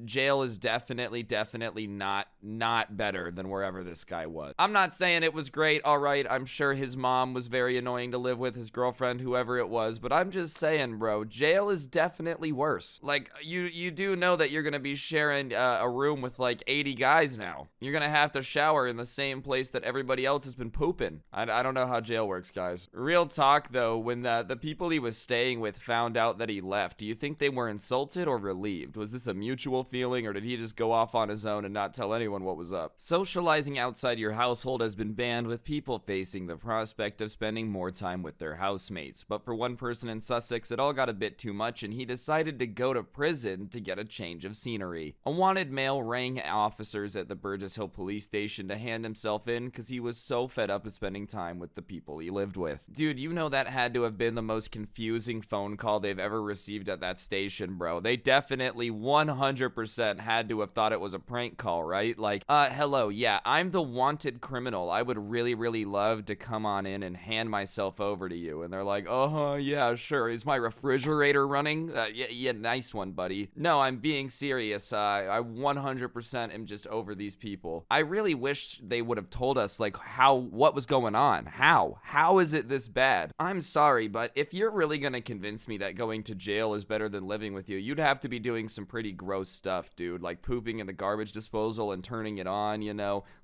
jail is definitely not better than wherever this guy was. I'm not saying it was great, alright, I'm sure his mom was very annoying to live with, his girlfriend, whoever it was, but I'm just saying, bro, jail is definitely worse. Like, you do know that you're gonna be sharing a room with like 80 guys now. You're gonna have to shower in the same place that everybody else has been pooping. I don't know how jail works, guys. Real talk though, when the people he was staying with found out that he left, do you think they were insulted or relieved? Was this a mutual feeling, or did he just go off on his own and not tell anyone what was up? Socializing outside your household has been banned, with people facing the prospect of spending more time with their housemates. But for one person in Sussex, it all got a bit too much, and he decided to go to prison to get a change of scenery. A wanted male rang officers at the Burgess Hill police station to hand himself in because he was so fed up of spending time with the people he lived with. Dude, you know that had to have been the most confusing phone call they've ever received received at that station, bro. They definitely 100% had to have thought it was a prank call, right? Like, hello, yeah, I'm the wanted criminal. I would really, really love to come on in and hand myself over to you. And they're like, yeah, sure. Is my refrigerator running? Yeah, nice one, buddy. No, I'm being serious. I 100% am just over these people. I really wish they would have told us, like, what was going on. How is it this bad? I'm sorry, but if you're really gonna convince me that going to jail is better than living with you, you'd have to be doing some pretty gross stuff, dude. Like pooping in the garbage disposal and turning it on,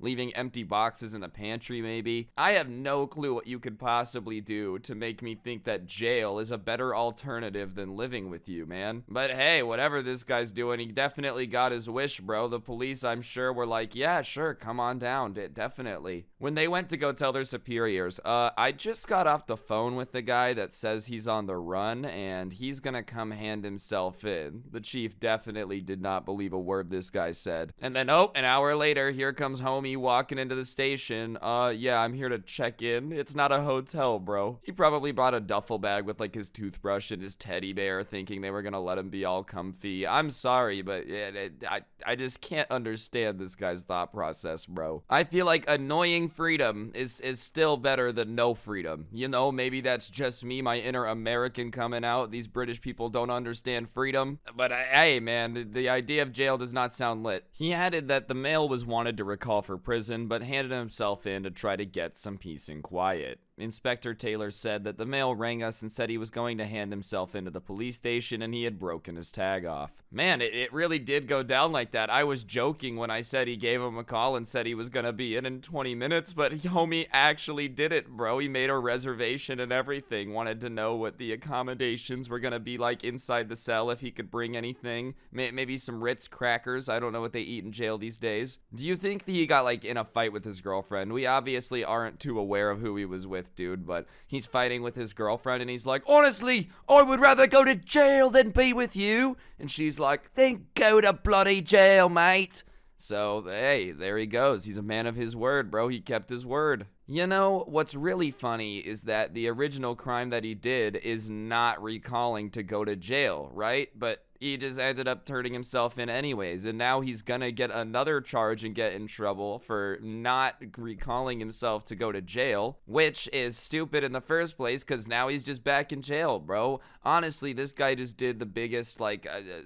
leaving empty boxes in the pantry, maybe. I have no clue what you could possibly do to make me think that jail is a better alternative than living with you, man. But hey, whatever this guy's doing, he definitely got his wish, bro. The police, I'm sure, were like, yeah, sure, come on down, definitely. When they went to go tell their superiors, I just got off the phone with the guy that says he's on the run, and he's gonna come hand himself in. The chief definitely did not believe a word this guy said. And then, an hour later, here comes homie walking into the station. Yeah, I'm here to check in. It's not a hotel, bro. He probably brought a duffel bag with, like, his toothbrush and his teddy bear, thinking they were gonna let him be all comfy. I'm sorry, but I just can't understand this guy's thought process, bro. I feel like annoying freedom is still better than no freedom. Maybe that's just me, my inner American coming out. These British people don't understand freedom. But hey, man, the idea of jail does not sound lit. He added that the male was wanted to recall for prison, but handed himself in to try to get some peace and quiet. Inspector Taylor said that the male rang us and said he was going to hand himself into the police station and he had broken his tag off. Man, it really did go down like that. I was joking when I said he gave him a call and said he was gonna be in 20 minutes, but homie actually did it, bro. He made a reservation and everything. Wanted to know what the accommodations were gonna be like inside the cell, if he could bring anything. Maybe some Ritz crackers. I don't know what they eat in jail these days. Do you think that he got, like, in a fight with his girlfriend? We obviously aren't too aware of who he was with, dude, but he's fighting with his girlfriend and he's like, honestly, I would rather go to jail than be with you. And she's like, then go to bloody jail, mate. So, hey, there he goes. He's a man of his word, bro. He kept his word. What's really funny is that the original crime that he did is not recalling to go to jail, right? But he just ended up turning himself in anyways, and now he's gonna get another charge and get in trouble for not recalling himself to go to jail, which is stupid in the first place, because now he's just back in jail, bro. Honestly, this guy just did the biggest,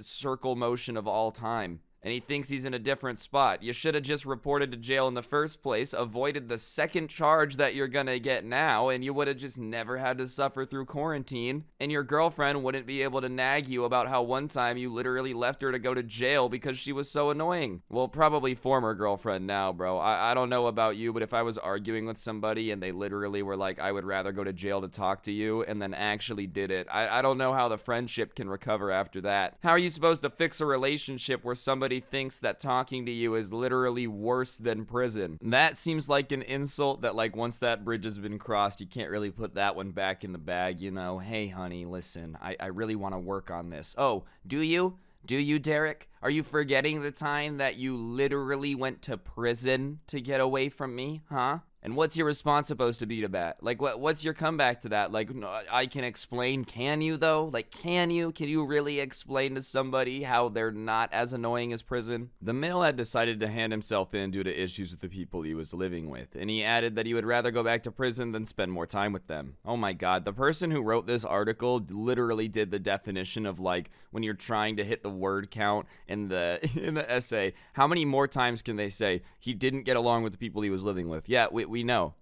circle motion of all time. And he thinks he's in a different spot. You should have just reported to jail in the first place, avoided the second charge that you're gonna get now, and you would have just never had to suffer through quarantine. And your girlfriend wouldn't be able to nag you about how one time you literally left her to go to jail because she was so annoying. Well, probably former girlfriend now, bro. I don't know about you, but if I was arguing with somebody and they literally were like, I would rather go to jail to talk to you, and then actually did it, I don't know how the friendship can recover after that. How are you supposed to fix a relationship where somebody thinks that talking to you is literally worse than prison? That seems like an insult that, like, once that bridge has been crossed, you can't really put that one back in the bag, Hey, honey, listen, I really want to work on this. Oh, do you? Do you, Derek? Are you forgetting the time that you literally went to prison to get away from me, huh? And what's your response supposed to be to that? Like, what's your comeback to that? Like, no, I can explain. Can you, though? Like, can you? Can you really explain to somebody how they're not as annoying as prison? The male had decided to hand himself in due to issues with the people he was living with, and he added that he would rather go back to prison than spend more time with them. Oh my god, the person who wrote this article literally did the definition of, like, when you're trying to hit the word count in the essay. How many more times can they say, he didn't get along with the people he was living with? Yeah, we know,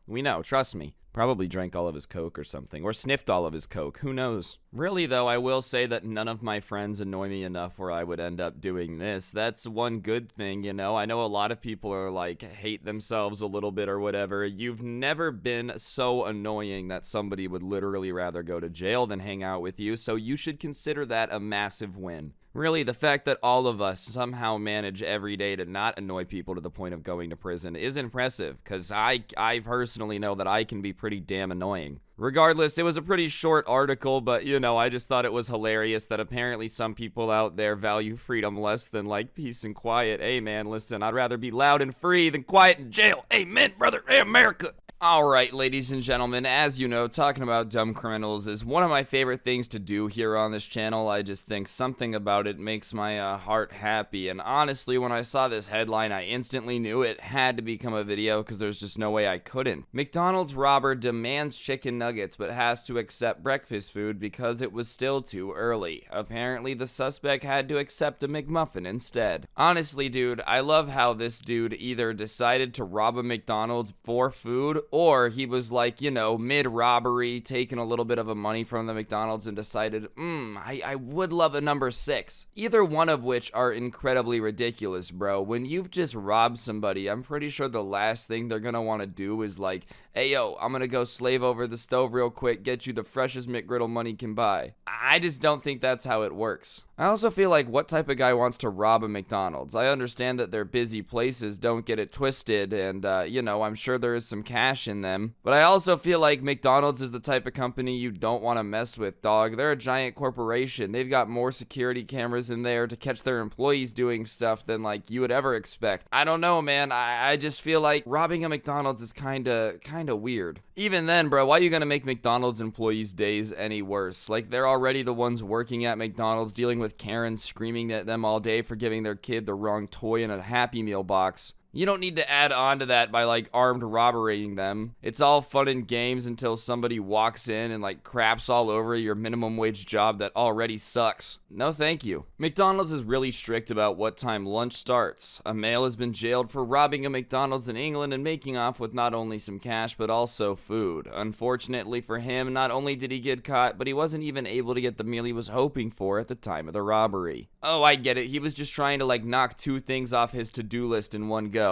trust me. Probably drank all of his Coke or something, or sniffed all of his Coke, who knows? Really though, I will say that none of my friends annoy me enough where I would end up doing this. That's one good thing, I know a lot of people are like, hate themselves a little bit or whatever. You've never been so annoying that somebody would literally rather go to jail than hang out with you, so you should consider that a massive win. Really, the fact that all of us somehow manage every day to not annoy people to the point of going to prison is impressive, because I personally know that I can be pretty damn annoying. Regardless, it was a pretty short article, but, I just thought it was hilarious that apparently some people out there value freedom less than, like, peace and quiet. Hey, man, listen, I'd rather be loud and free than quiet in jail. Amen, brother. Hey, America. Alright, ladies and gentlemen, as you know, talking about dumb criminals is one of my favorite things to do here on this channel. I just think something about it makes my heart happy, and honestly, when I saw this headline, I instantly knew it had to become a video because there's just no way I couldn't. McDonald's robber demands chicken nuggets but has to accept breakfast food because it was still too early. Apparently, the suspect had to accept a McMuffin instead. Honestly, dude, I love how this dude either decided to rob a McDonald's for food, or he was like, you know, mid-robbery, taking a little bit of money from the McDonald's and decided, I would love a number 6. Either one of which are incredibly ridiculous, bro. When you've just robbed somebody, I'm pretty sure the last thing they're gonna want to do is like, hey, yo, I'm gonna go slave over the stove real quick, get you the freshest McGriddle money can buy. I just don't think that's how it works. I also feel like, what type of guy wants to rob a McDonald's? I understand that they're busy places, don't get it twisted, and, you know, I'm sure there is some cash in them. But I also feel like McDonald's is the type of company you don't want to mess with, dog. They're a giant corporation. They've got more security cameras in there to catch their employees doing stuff than, like, you would ever expect. I don't know, man. I just feel like robbing a McDonald's is kinda weird. Even then, bro, why are you gonna make McDonald's employees' days any worse? Like, they're already the ones working at McDonald's, dealing with Karen screaming at them all day for giving their kid the wrong toy in a Happy Meal box. You don't need to add on to that by, like, armed robberying them. It's all fun and games until somebody walks in and, like, craps all over your minimum wage job that already sucks. No thank you. McDonald's is really strict about what time lunch starts. A male has been jailed for robbing a McDonald's in England and making off with not only some cash but also food. Unfortunately for him, not only did he get caught, but he wasn't even able to get the meal he was hoping for at the time of the robbery. Oh, I get it. He was just trying to, like, knock 2 things off his to-do list in one go.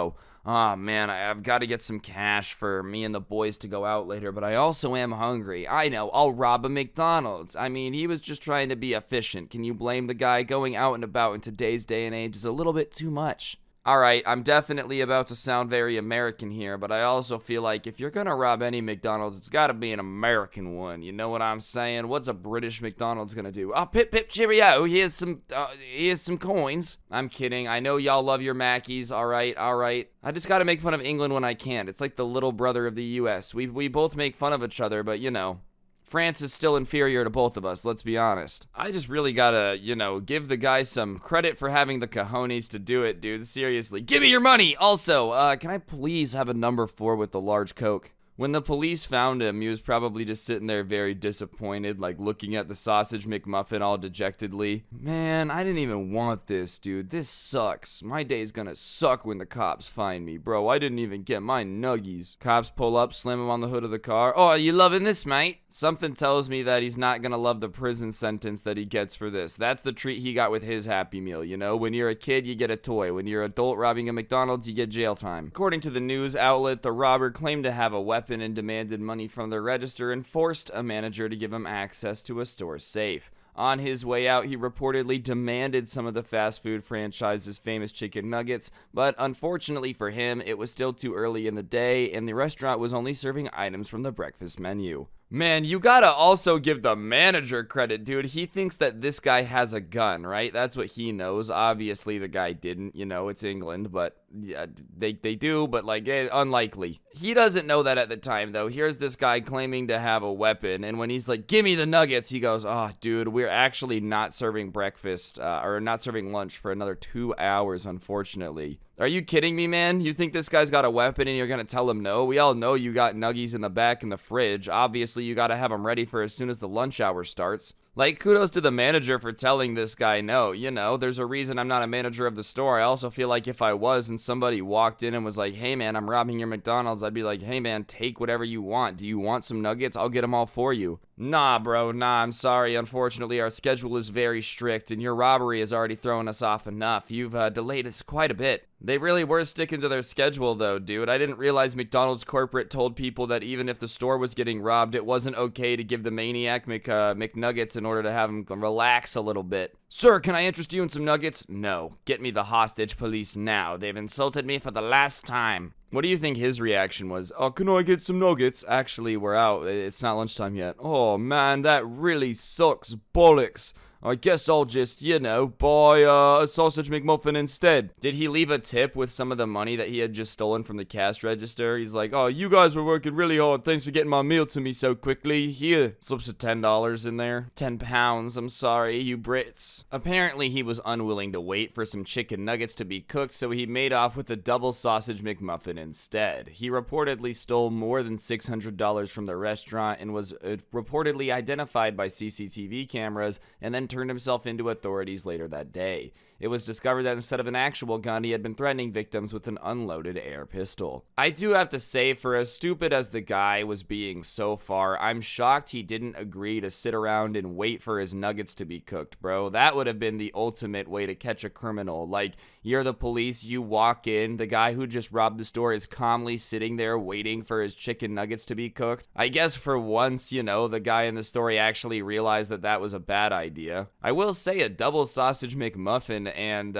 Oh man, I've got to get some cash for me and the boys to go out later, but I also am hungry. I know, I'll rob a McDonald's. I mean, he was just trying to be efficient. Can you blame the guy? Going out and about in today's day and age is a little bit too much. Alright, I'm definitely about to sound very American here, but I also feel like if you're gonna rob any McDonald's, it's gotta be an American one. You know what I'm saying? What's a British McDonald's gonna do? Oh, pip pip cheerio, here's some coins. I'm kidding. I know y'all love your Mackies. Alright. I just gotta make fun of England when I can. It's like the little brother of the US. We both make fun of each other, but you know, France is still inferior to both of us, let's be honest. I just really gotta, you know, give the guy some credit for having the cojones to do it, dude. Seriously. Give me your money! Also, can I please have a number 4 with the large Coke? When the police found him, he was probably just sitting there very disappointed, like looking at the sausage McMuffin all dejectedly. Man, I didn't even want this, dude. This sucks. My day's gonna suck when the cops find me, bro. I didn't even get my nuggies. Cops pull up, slam him on the hood of the car. Oh, are you loving this, mate? Something tells me that he's not gonna love the prison sentence that he gets for this. That's the treat he got with his Happy Meal, you know? When you're a kid, you get a toy. When you're an adult robbing a McDonald's, you get jail time. According to the news outlet, the robber claimed to have a weapon and demanded money from the register and forced a manager to give him access to a store safe. On his way out, he reportedly demanded some of the fast food franchise's famous chicken nuggets, but unfortunately for him, it was still too early in the day and the restaurant was only serving items from the breakfast menu. Man, you gotta also give the manager credit, dude. He thinks that this guy has a gun, right? That's what he knows. Obviously, the guy didn't. You know, it's England, but yeah, they do, but like, unlikely. He doesn't know that at the time, though. Here's this guy claiming to have a weapon, and when he's like, give me the nuggets, he goes, oh, dude, we're actually not serving breakfast, or not serving lunch for another 2 hours, unfortunately. Are you kidding me, man? You think this guy's got a weapon and you're gonna tell him no? We all know you got nuggies in the back in the fridge. Obviously, you gotta have them ready for as soon as the lunch hour starts. Like, kudos to the manager for telling this guy no. You know, there's a reason I'm not a manager of the store. I also feel like if I was and somebody walked in and was like, hey man, I'm robbing your McDonald's, I'd be like, hey man, take whatever you want. Do you want some nuggets? I'll get them all for you. Nah, bro, nah, I'm sorry. Unfortunately, our schedule is very strict and your robbery has already thrown us off enough. You've delayed us quite a bit. They really were sticking to their schedule though, dude. I didn't realize McDonald's corporate told people that even if the store was getting robbed, it wasn't okay to give the maniac McNuggets in order to have him relax a little bit. Sir, can I interest you in some nuggets? No. Get me the hostage police now. They've insulted me for the last time. What do you think his reaction was? Oh, can I get some nuggets? Actually, we're out. It's not lunchtime yet. Oh, man, that really sucks bollocks. I guess I'll just, buy a sausage McMuffin instead. Did he leave a tip with some of the money that he had just stolen from the cash register? He's like, oh, you guys were working really hard. Thanks for getting my meal to me so quickly. Here, slips of $10 in there. 10 pounds, I'm sorry, you Brits. Apparently, he was unwilling to wait for some chicken nuggets to be cooked, so he made off with a double sausage McMuffin instead. He reportedly stole more than $600 from the restaurant and was reportedly identified by CCTV cameras and then turned himself into authorities later that day. It was discovered that instead of an actual gun, he had been threatening victims with an unloaded air pistol. I do have to say, for as stupid as the guy was being so far, I'm shocked he didn't agree to sit around and wait for his nuggets to be cooked, bro. That would have been the ultimate way to catch a criminal. Like, you're the police, you walk in, the guy who just robbed the store is calmly sitting there waiting for his chicken nuggets to be cooked. I guess for once, the guy in the story actually realized that that was a bad idea. I will say a double sausage McMuffin and,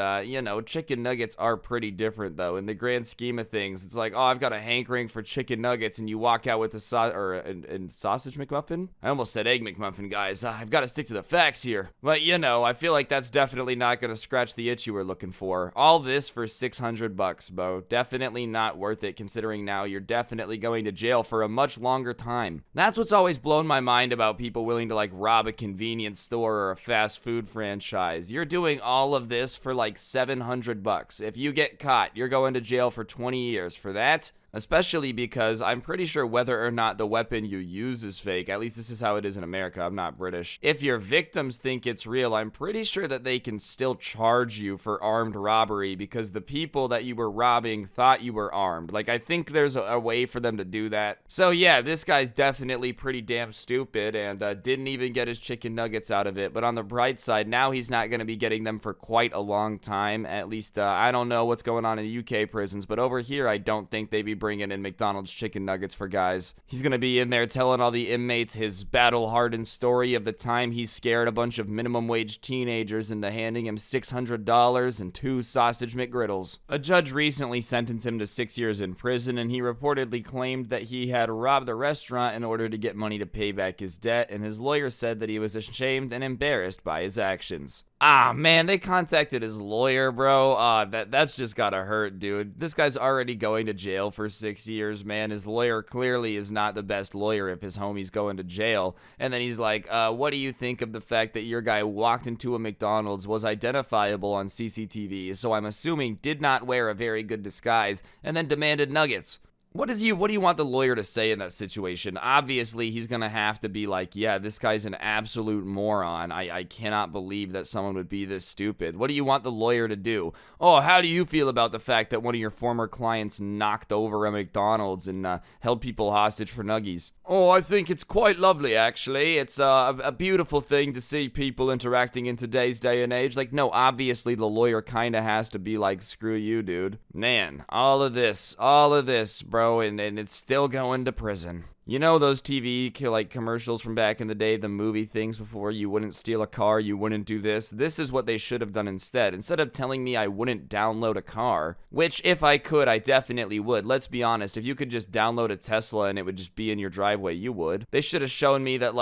chicken nuggets are pretty different, though. In the grand scheme of things, it's like, oh, I've got a hankering for chicken nuggets, and you walk out with a sausage McMuffin? I almost said egg McMuffin, guys. I've got to stick to the facts here. But, I feel like that's definitely not going to scratch the itch you were looking for. All this for $600, Bo. Definitely not worth it, considering now you're definitely going to jail for a much longer time. That's what's always blown my mind about people willing to, rob a convenience store or a fast food franchise. You're doing all of this for $700. If you get caught, you're going to jail for 20 years for that. Especially because I'm pretty sure whether or not the weapon you use is fake, at least this is how it is in America, I'm not British. If your victims think it's real, I'm pretty sure that they can still charge you for armed robbery because the people that you were robbing thought you were armed. I think there's a way for them to do that. So yeah, this guy's definitely pretty damn stupid and didn't even get his chicken nuggets out of it. But on the bright side, now he's not going to be getting them for quite a long time. At least, I don't know what's going on in UK prisons, but over here, I don't think they'd be bringing in McDonald's chicken nuggets for guys. He's gonna be in there telling all the inmates his battle-hardened story of the time he scared a bunch of minimum wage teenagers into handing him $600 and 2 sausage McGriddles. A judge recently sentenced him to 6 years in prison, and he reportedly claimed that he had robbed the restaurant in order to get money to pay back his debt, and his lawyer said that he was ashamed and embarrassed by his actions. Ah, man, they contacted his lawyer, bro. That's just gotta hurt, dude. This guy's already going to jail for 6 years, man. His lawyer clearly is not the best lawyer if his homie's going to jail. And then he's like, what do you think of the fact that your guy walked into a McDonald's, was identifiable on CCTV, so I'm assuming did not wear a very good disguise, and then demanded nuggets? What do you want the lawyer to say in that situation? Obviously, he's going to have to be like, yeah, this guy's an absolute moron. I cannot believe that someone would be this stupid. What do you want the lawyer to do? Oh, how do you feel about the fact that one of your former clients knocked over a McDonald's and held people hostage for nuggies? Oh, I think it's quite lovely, actually. It's a beautiful thing to see people interacting in today's day and age. No, obviously, the lawyer kind of has to be like, screw you, dude. Man, all of this, bro. And it's still going to prison. You know those TV commercials from back in the day, the movie things before, you wouldn't steal a car, you wouldn't do this. This is what they should have done instead. Instead of telling me I wouldn't download a car, which if I could, I definitely would. Let's be honest, if you could just download a Tesla and it would just be in your driveway, you would. They should have shown me that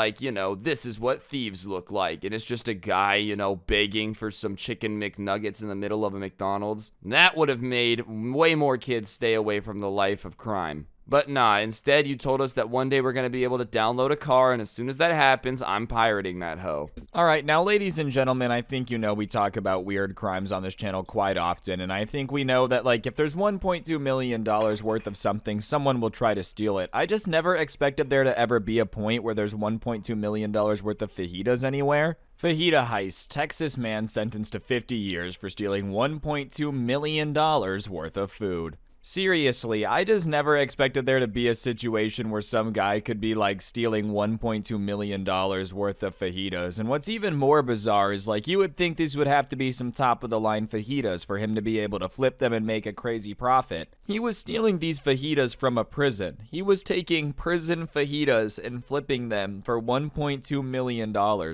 this is what thieves look like. And it's just a guy, begging for some chicken McNuggets in the middle of a McDonald's. That would have made way more kids stay away from the life of crime. But nah, instead you told us that one day we're going to be able to download a car, and as soon as that happens, I'm pirating that hoe. Alright, now ladies and gentlemen, I think we talk about weird crimes on this channel quite often, and I think we know that if there's $1.2 million worth of something, someone will try to steal it. I just never expected there to ever be a point where there's $1.2 million worth of fajitas anywhere. Fajita heist. Texas man sentenced to 50 years for stealing $1.2 million worth of food. Seriously, I just never expected there to be a situation where some guy could be stealing $1.2 million worth of fajitas. And what's even more bizarre is you would think these would have to be some top of the line fajitas for him to be able to flip them and make a crazy profit. He was stealing these fajitas from a prison. He was taking prison fajitas and flipping them for $1.2 million,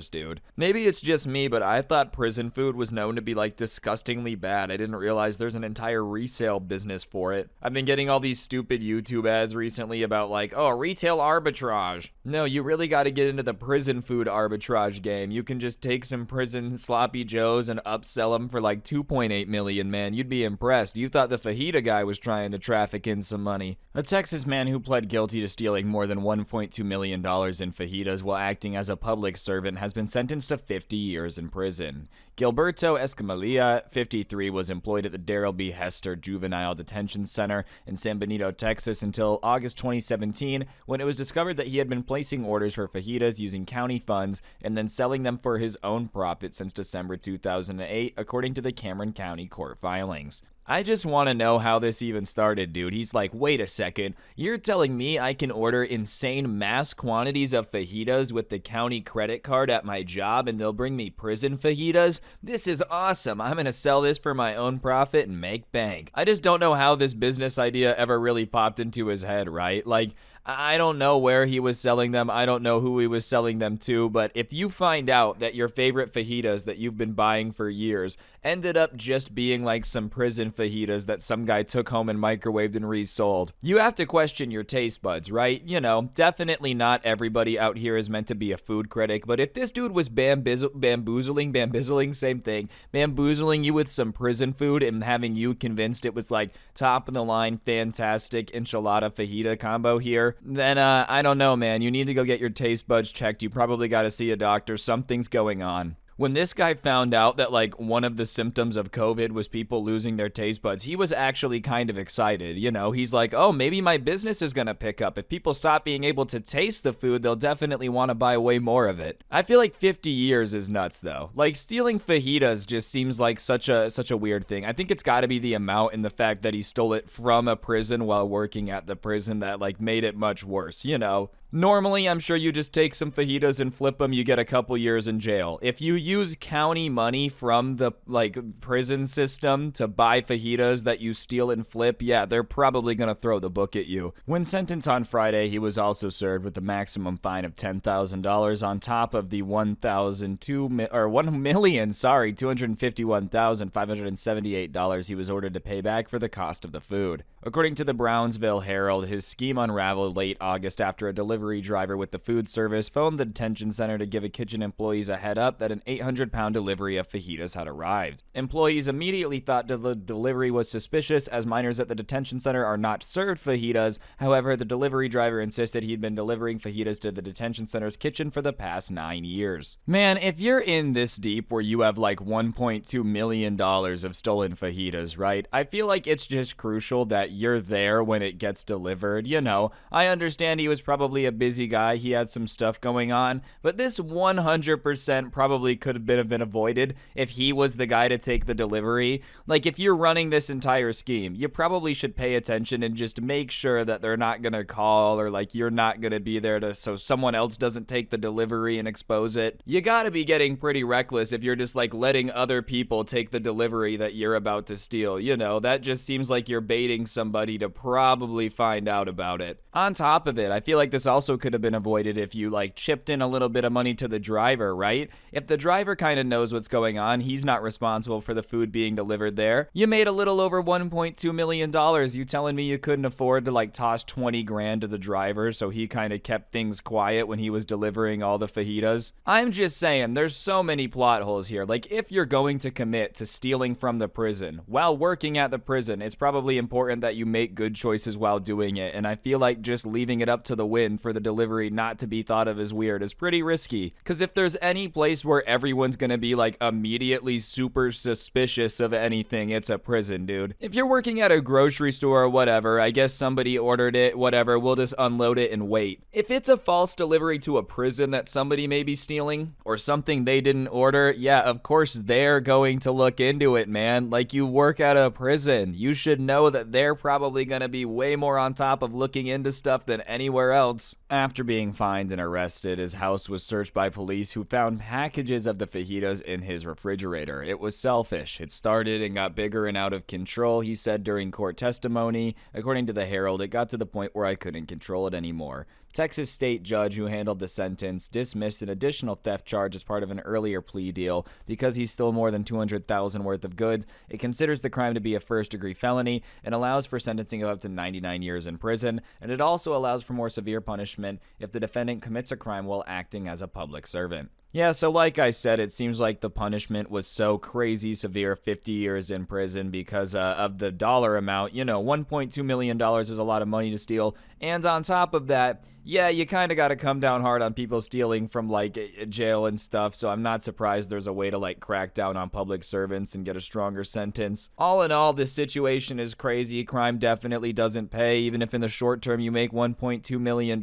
dude. Maybe it's just me, but I thought prison food was known to be disgustingly bad. I didn't realize there's an entire resale business for it. it. I've been getting all these stupid YouTube ads recently about like, oh, retail arbitrage. No, you really got to get into the prison food arbitrage game. You can just take some prison sloppy joes and upsell them for like 2.8 million, man. You'd be impressed. You thought the fajita guy was trying to traffic in some money. A Texas man who pled guilty to stealing more than $1.2 million in fajitas while acting as a public servant has been sentenced to 50 years in prison. Gilberto Escomalia, 53, was employed at the Darrell B. Hester Juvenile Detention Center in San Benito, Texas until August 2017, when it was discovered that he had been placing orders for fajitas using county funds and then selling them for his own profit since December 2008, according to the Cameron County court filings. I just want to know how this even started, dude. He's like, wait a second, you're telling me I can order insane mass quantities of fajitas with the county credit card at my job and they'll bring me prison fajitas? This is awesome. I'm going to sell this for my own profit and make bank. I just don't know how this business idea ever really popped into his head, right? Like, I don't know where he was selling them. I don't know who he was selling them to, but if you find out that your favorite fajitas that you've been buying for years ended up just being like some prison fajitas that some guy took home and microwaved and resold, you have to question your taste buds, right? You know, definitely not everybody out here is meant to be a food critic, but if this dude was bamboozling, same thing, bamboozling you with some prison food and having you convinced it was like top of the line, fantastic enchilada fajita combo here, then I don't know, man. You need to go get your taste buds checked. You probably got to see a doctor. Something's going on. When this guy found out that like one of the symptoms of COVID was people losing their taste buds, he was actually kind of excited. You know, he's like, oh, maybe my business is going to pick up. If people stop being able to taste the food, they'll definitely want to buy way more of it. I feel like 50 years is nuts though. Like stealing fajitas just seems like such a weird thing. I think it's got to be the amount and the fact that he stole it from a prison while working at the prison that like made it much worse, you know. Normally, I'm sure you just take some fajitas and flip them, you get a couple years in jail. If you use county money from the, like, prison system to buy fajitas that you steal and flip, yeah, they're probably gonna throw the book at you. When sentenced on Friday, he was also served with a maximum fine of $10,000 on top of the $251,578 he was ordered to pay back for the cost of the food. According to the Brownsville Herald, his scheme unraveled late August after a delivery driver with the food service phoned the detention center to give a kitchen employees a head up that an 800-pound delivery of fajitas had arrived. Employees immediately thought the delivery was suspicious, as minors at the detention center are not served fajitas. However, the delivery driver insisted he'd been delivering fajitas to the detention center's kitchen for the past 9 years. Man, if you're in this deep where you have like $1.2 million of stolen fajitas, right? I feel like it's just crucial that you're there when it gets delivered. You know, I understand he was probably a busy guy, he had some stuff going on, but this 100% probably could have been avoided if he was the guy to take the delivery. Like, if you're running this entire scheme, you probably should pay attention and just make sure that they're not gonna call, or like you're not gonna be there to so someone else doesn't take the delivery and expose it. You gotta be getting pretty reckless if you're just like letting other people take the delivery that you're about to steal. You know, that just seems like you're baiting somebody to probably find out about it. On top of it, I feel like this also could have been avoided if you like chipped in a little bit of money to the driver, right? If the driver kind of knows what's going on, he's not responsible for the food being delivered there. You made a little over $1.2 million. You telling me you couldn't afford to like toss 20 grand to the driver so he kind of kept things quiet when he was delivering all the fajitas? I'm just saying, there's so many plot holes here. Like, if you're going to commit to stealing from the prison while working at the prison, it's probably important that you make good choices while doing it, and I feel like just leaving it up to the wind for the delivery not to be thought of as weird is pretty risky. Because if there's any place where everyone's gonna be like immediately super suspicious of anything, it's a prison, dude. If you're working at a grocery store or whatever, I guess somebody ordered it, whatever, we'll just unload it and wait. If it's a false delivery to a prison that somebody may be stealing, or something they didn't order, yeah, of course they're going to look into it, man. Like, you work at a prison, you should know that they're probably gonna be way more on top of looking into stuff than anywhere else. Texas. After being fined and arrested, his house was searched by police who found packages of the fajitas in his refrigerator. It was selfish. It started and got bigger and out of control, he said during court testimony. According to the Herald, it got to the point where I couldn't control it anymore. Texas state judge who handled the sentence dismissed an additional theft charge as part of an earlier plea deal because he stole more than $200,000 worth of goods. It considers the crime to be a first-degree felony and allows for sentencing of up to 99 years in prison, and it also allows for more severe punishment if the defendant commits a crime while acting as a public servant. Yeah, so like I said, it seems like the punishment was so crazy severe, 50 years in prison because of the dollar amount. You know, $1.2 million is a lot of money to steal. And on top of that, yeah, you kind of got to come down hard on people stealing from, like, jail and stuff, so I'm not surprised there's a way to, like, crack down on public servants and get a stronger sentence. All in all, this situation is crazy. Crime definitely doesn't pay. Even if in the short term you make $1.2 million,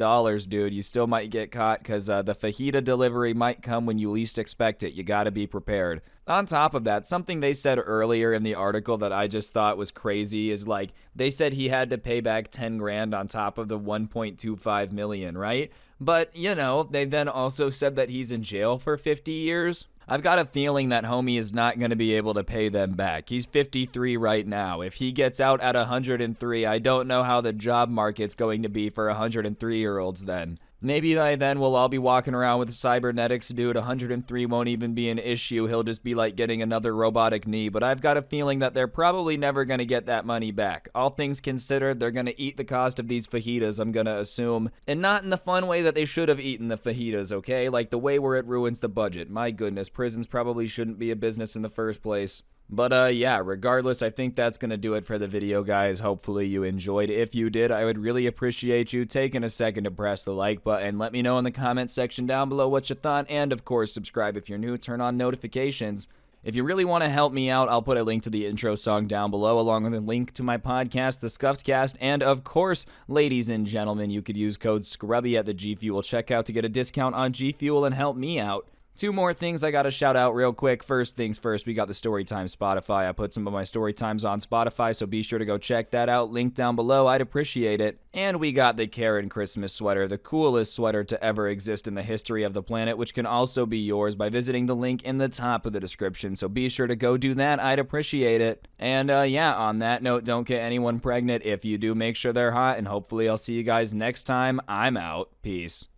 dude, you still might get caught because the fajita delivery might come when you least expect it. You got to be prepared. On top of that, something they said earlier in the article that I just thought was crazy is, like, they said he had to pay back 10 grand on top of the 1.25 million, right? But, you know, they then also said that he's in jail for 50 years. I've got a feeling that homie is not going to be able to pay them back. He's 53 right now. If he gets out at 103, I don't know how the job market's going to be for 103-year-olds then. Maybe by then we'll all be walking around with cybernetics, dude. 103 won't even be an issue. He'll just be like getting another robotic knee. But I've got a feeling that they're probably never going to get that money back. All things considered, they're going to eat the cost of these fajitas, I'm going to assume. And not in the fun way that they should have eaten the fajitas, okay? Like the way where it ruins the budget. My goodness, prisons probably shouldn't be a business in the first place. But yeah, regardless, I think that's going to do it for the video, guys. Hopefully you enjoyed. If you did, I would really appreciate you taking a second to press the like button. Let me know in the comments section down below what you thought. And of course, subscribe if you're new. Turn on notifications. If you really want to help me out, I'll put a link to the intro song down below, along with a link to my podcast, The Scuffed Cast. And of course, ladies and gentlemen, you could use code SCRUBBY at the G Fuel checkout to get a discount on G Fuel and help me out. Two more things I gotta shout out real quick. First things first, we got the Storytime Spotify. I put some of my Storytimes on Spotify, so be sure to go check that out. Link down below, I'd appreciate it. And we got the Karen Christmas sweater, the coolest sweater to ever exist in the history of the planet, which can also be yours by visiting the link in the top of the description. So be sure to go do that, I'd appreciate it. And yeah, on that note, don't get anyone pregnant. If you do, make sure they're hot, and hopefully I'll see you guys next time. I'm out. Peace.